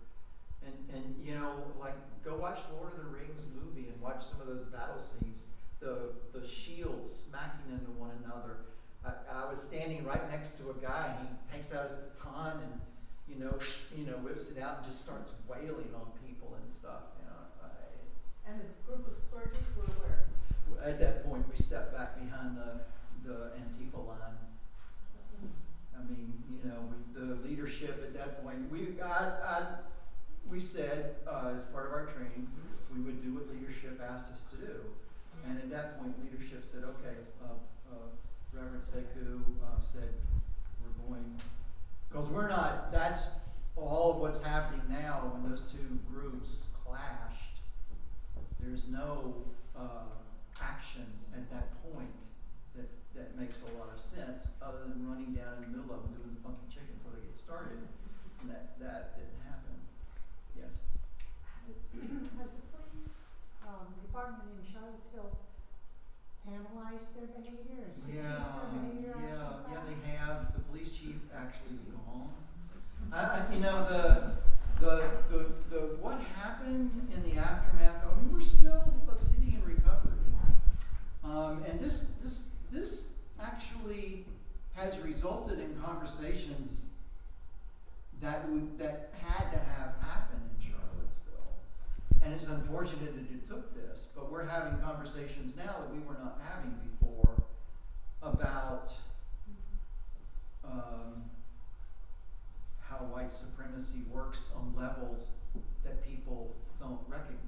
And you know, like, go watch Lord of the Rings movie and watch some of those battle scenes. The shields smacking into one another. I was standing right next to a guy, and he takes out his baton and you know, whips it out and just starts wailing on people and stuff. You know, and the group of clergy were where? at that point, we stepped back behind the Antifa line. I mean, you know, the leadership at that point, we said as part of our training, we would do what leadership asked us to do. And at that point, leadership said, okay, Reverend Sekou said, we're going, because we're not, that's all of what's happening now when those two groups clashed. There's no action at that point that makes a lot of sense, other than running down in the middle of them doing the funky chicken before they get started. And that didn't happen. Yes? Has the police department in Charlottesville analyzed their behavior and critiqued their behavior? Yeah, they have. The police chief actually is gone. You know, the what happened in the aftermath, I mean, we're still a city in recovery. And this actually has resulted in conversations that had to have happened in Charlottesville. And it's unfortunate that it took this, but we're having conversations now that we were not having before about how white supremacy works on levels that people don't recognize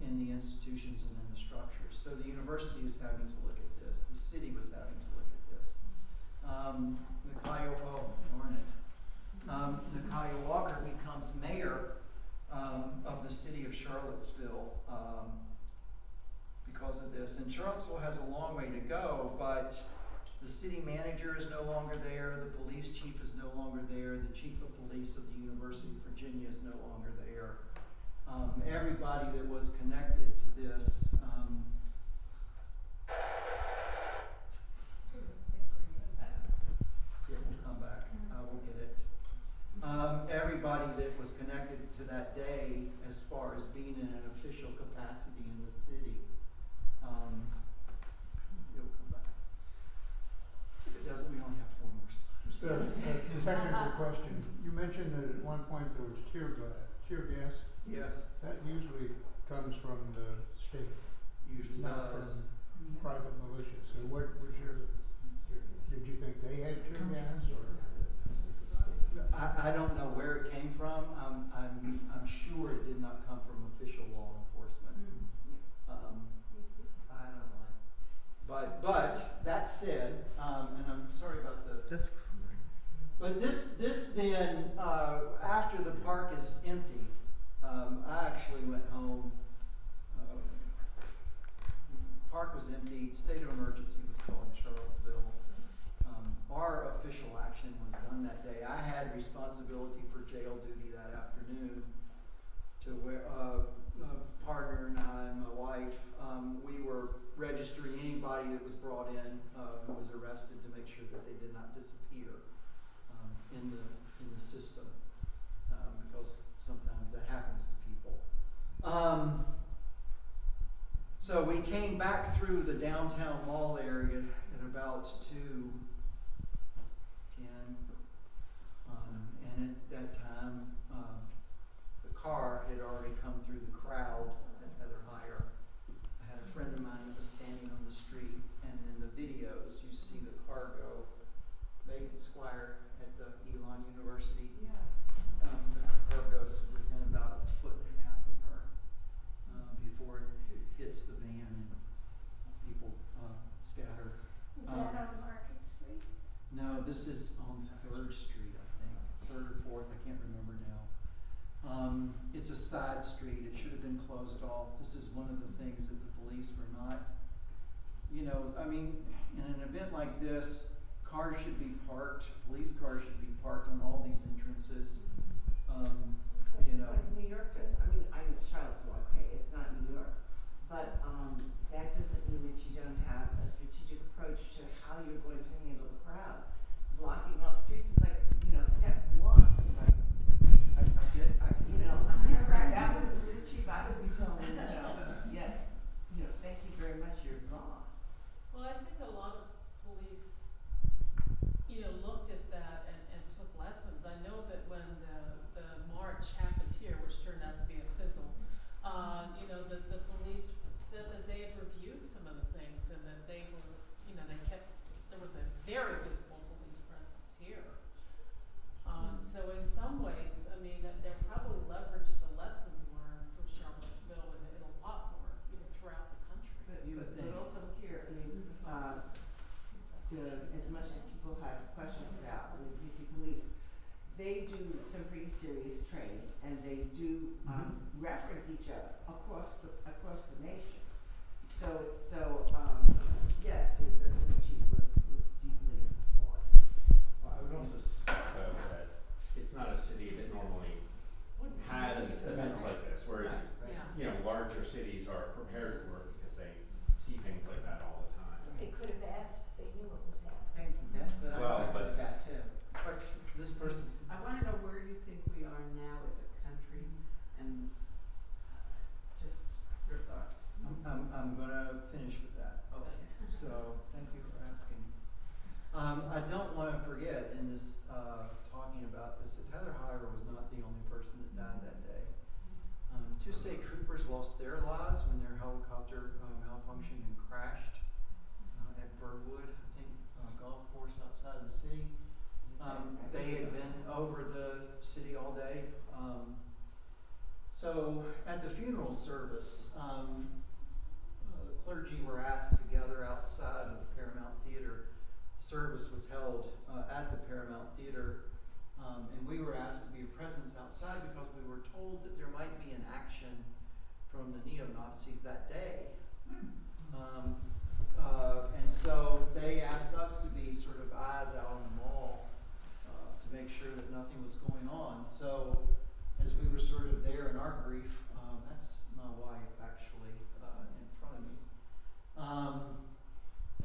in the institutions and in the structures. So the university is having to look at this. The city was having to look at this. Nikhil Walker becomes mayor of the city of Charlottesville because of this. And Charlottesville has a long way to go, but the city manager is no longer there, the police chief is no longer there, the chief of police of the University of Virginia is no longer there. Everybody that was connected to this it will come back. I will get it. Everybody that was connected to that day as far as being in an official capacity in the city, it'll come back. If it doesn't, we only have 4 more slides. Just a technical question. You mentioned that at one point there was tear gas. Yes, That usually comes from the state, usually not does. from private militia. So what was did you think they had tear gas or? I don't know where it came from. I'm sure it did not come from official law enforcement. I don't know. But that said, and I'm sorry about the. That's But this then, after the park is empty, I actually went home. Park was empty. State of emergency was called in Charlottesville. Our official action was in the system, because sometimes that happens to people. So we came back through the downtown mall area at about 2:10, and at that time, the car had already come through the crowd at Heather Higher. I had a friend of mine that was standing on the street, and in the videos, you see the car go. Megan Squire at the Elon University. Yeah. The car goes within about 1.5 feet of her before it hits the van and people scatter. Is that on Market Street? No, this is on 3rd Street, I think, 3rd or 4th, I can't remember now. It's a side street, it should have been closed off. This is one of the things that the police were not, in an event like this, cars should be parked, police cars should be parked on all these entrances. It's like New York does. I mean, I'm Charlottesville, okay, it's not New York. But that doesn't mean that you don't have a strategic approach to how you're going to handle the crowd. Blocking off streets is like, step one. Like, I get that was the chief, I would be telling him, thank you very much, you're gone. Well, I think a lot of police, looked at that and took lessons. I know that when the march happened here, which turned out to be a fizzle, the police said that they had reviewed some of the things and that they were, there was a very visible police presence here. So in some ways, they probably leveraged the lessons learned from Charlottesville in a lot more, throughout the country. But also here, as much as people have questions about the DC police, they do some pretty serious training, and they do reference each other across the nation. Yes, the police chief was deeply flawed. Well, I would also suspect though that it's not a city that normally has events like this, whereas larger cities are prepared for it because they see things like that all the time. They could have asked, they knew what was happening. Thank you, that's what Well, I wanted but- about too. this person's. I want to know where you think we are now as a country, and just your thoughts. I'm gonna finish with that. Okay. So, thank you for asking. I don't want to forget in this, talking about this, that Heather Higher was not the only person that died that day. 2 state troopers lost their lives when their helicopter malfunctioned and crashed at Birdwood, I think, golf course outside of the city. They had been over the city all day. So at the funeral service, the clergy were asked to gather outside of the Paramount Theater. The service was held at the Paramount Theater, and we were asked to be a presence outside because we were told that there might be an action from the neo-Nazis that day. And so they asked us to be sort of eyes out on the mall to make sure that nothing was going on. So as we were sort of there in our grief, that's my wife actually in front of me.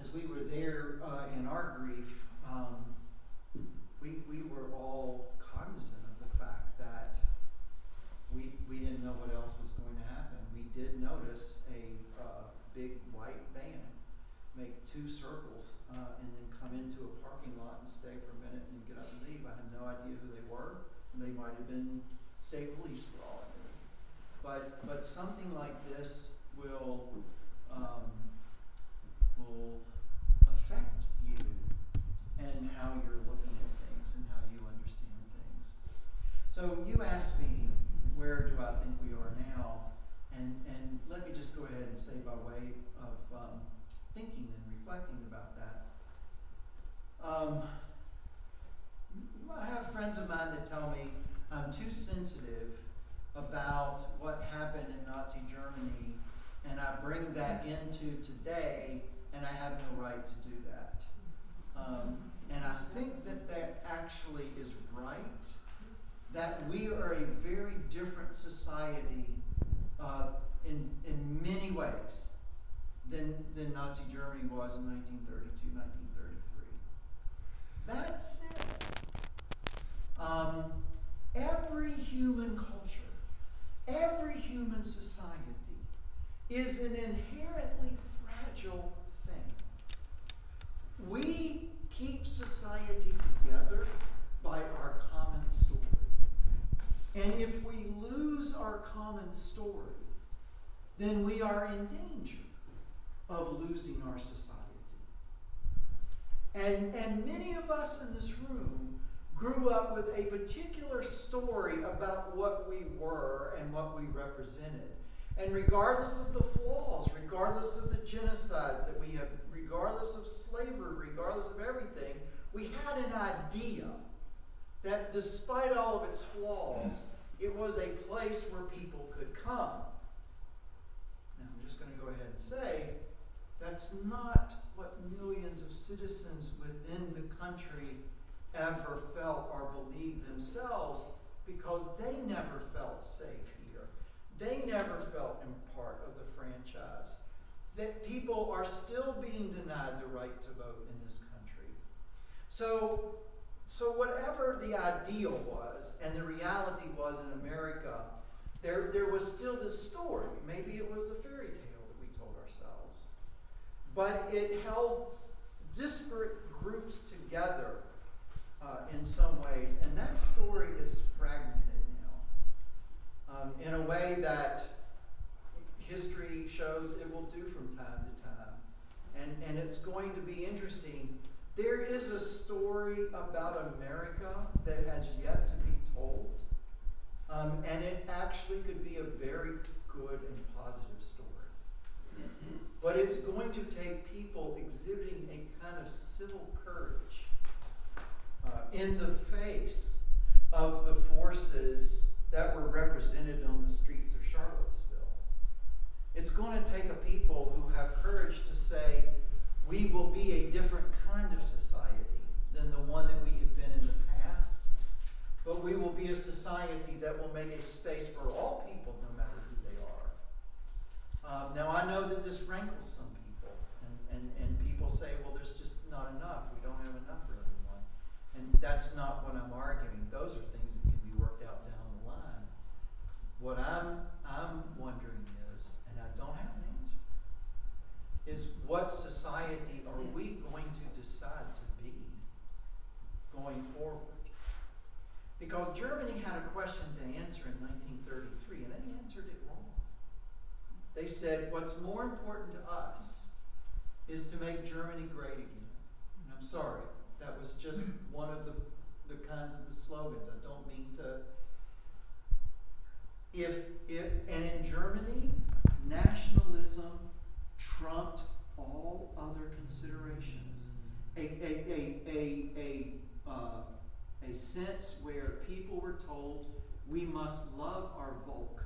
As we were there in our grief, we were all cognizant of the fact that we didn't know what else was going to happen. We did notice a big white van make 2 circles and then come into a parking lot and stay for a minute and get up and leave. I had no idea who they were. They might have been state police for all I knew. But something like this will affect you and how you're looking at things and how you understand things. So you asked me, where do I think we are now? And let me just go ahead and say, by way of thinking and reflecting about that, I have friends of mine that tell me I'm too sensitive about what happened in Nazi Germany, and I bring that into today, and I have no right to do that. And I think that actually is right, that we are a very different society in many ways than Nazi Germany was in 1932, 1933. That said, common story, then we are in danger of losing our society. And many of us in this room grew up with a particular story about what we were and what we represented. And regardless of the flaws, regardless of the genocides that we have, regardless of slavery, regardless of everything, we had an idea that despite all of its flaws, it was a place where people could come. Now, I'm just going to go ahead and say, that's not what millions of citizens within the country ever felt or believed themselves, because they never felt safe here. They never felt in part of the franchise. That people are still being denied the right to vote in this country. So whatever the ideal was, and the reality was in America, there was still this story. Maybe it was a fairy tale that we told ourselves. But it held disparate groups together in some ways, and that story is fragmented now in a way that history shows it will do from time to time. And it's going to be interesting. There is a story about America that has yet to be told, and it actually could be a very good and positive story. But it's going to take people exhibiting a kind of civil courage in the face of the forces that were represented on the streets of Charlottesville. It's going to take a people who have courage to say, we will be a different kind of society than the one that we have been in the past, but we will be a society that will make a space for all people, no matter who they are. Now, I know that this rankles some people, and people say, well, there's just not enough. We don't have enough for everyone. And that's not what I'm arguing. Those are things that can be worked out down the line. What I'm wondering is, and I don't have an answer, is what society are we going to decide to be going forward? Because Germany had a question to answer in 1933, and they answered it wrong. They said, what's more important to us is to make Germany great again. And I'm sorry, that was just one of the kinds of the slogans. I don't mean to. And in Germany, nationalism trumped all other considerations. A sense where people were told, we must love our Volk,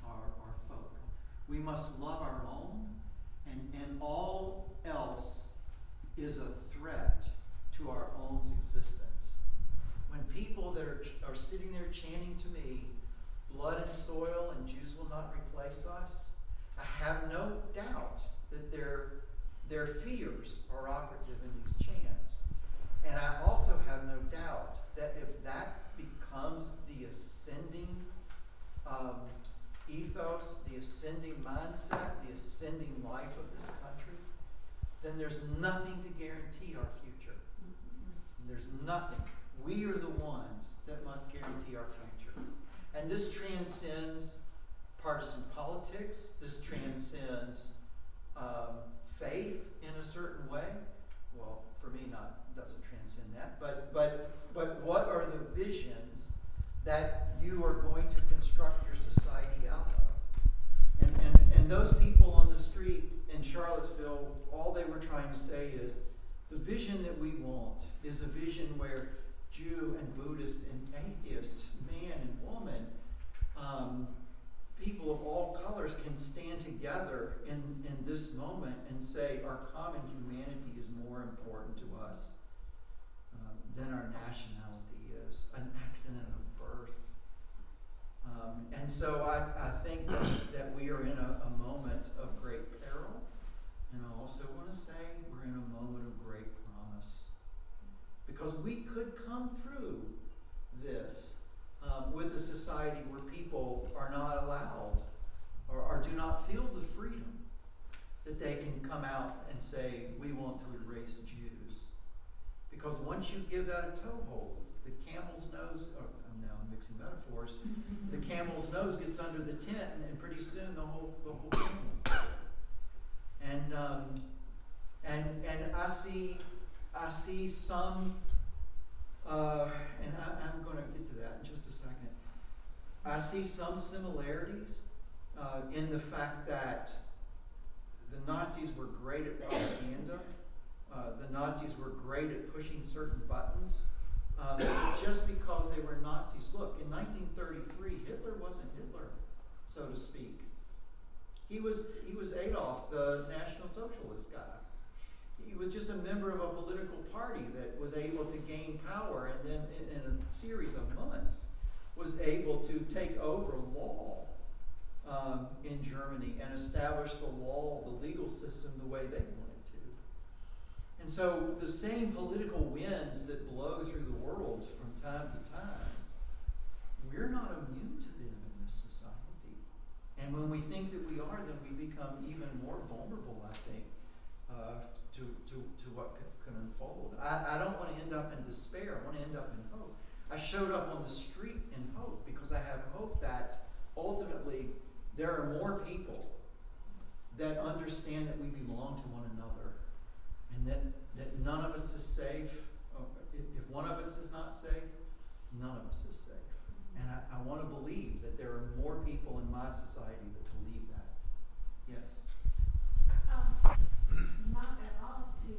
our folk. We must love our own, and all else is a threat to our own existence. When people that are sitting there chanting to me, blood and soil and Jews will not replace us, I have no doubt that their fears are operative in these chants. And I also have no doubt that if that becomes the ascending ethos, the ascending mindset, the ascending life of this country, then there's nothing to guarantee our future. There's nothing. We are the ones that must guarantee our future. And this transcends partisan politics. This transcends faith in a certain way. Well, for me, doesn't transcend that. But what are the visions that you are going to construct your society out of? And those people on the street in Charlottesville, all they were trying to say is, the vision that we want is a vision where Jew and Buddhist and atheist, man and woman, people of all colors can stand together in this moment and say our common humanity is more important to us than our nationality is, an accident of birth. And so I think that we are in a moment of great peril, and I also want to say we're in a moment of great promise. Because we could come through this with a society where people are not allowed or do not feel the freedom that they can come out and say, we want to erase Jews. Because once you give that a toehold, the camel's nose, now I'm mixing mixing metaphors, the camel's nose gets under the tent, and pretty soon the whole camel's there. And I see some, and I'm going to get to that in just a second. I see some similarities in the fact that the Nazis were great at propaganda. The Nazis were great at pushing certain buttons. Just because they were Nazis. Look, in 1933, Hitler wasn't Hitler, so to speak. He was Adolf, the National Socialist guy. He was just a member of a political party that was able to gain power, and then in a series of months was able to take over law in Germany and establish the law, the legal system, the way they wanted to. And so the same political winds that blow through the world from time to time, we're not immune to them in this society. And when we think that we are, then we become even more vulnerable, I think, to what can unfold. I don't want to end up in despair. I want to end up in hope. I showed up on the street in hope because I have hope that ultimately there are more people that understand that we belong to one another, and that none of us is safe. If one of us is not safe, none of us is safe. And I want to believe that there are more people in my society that believe that. Yes? Not at all to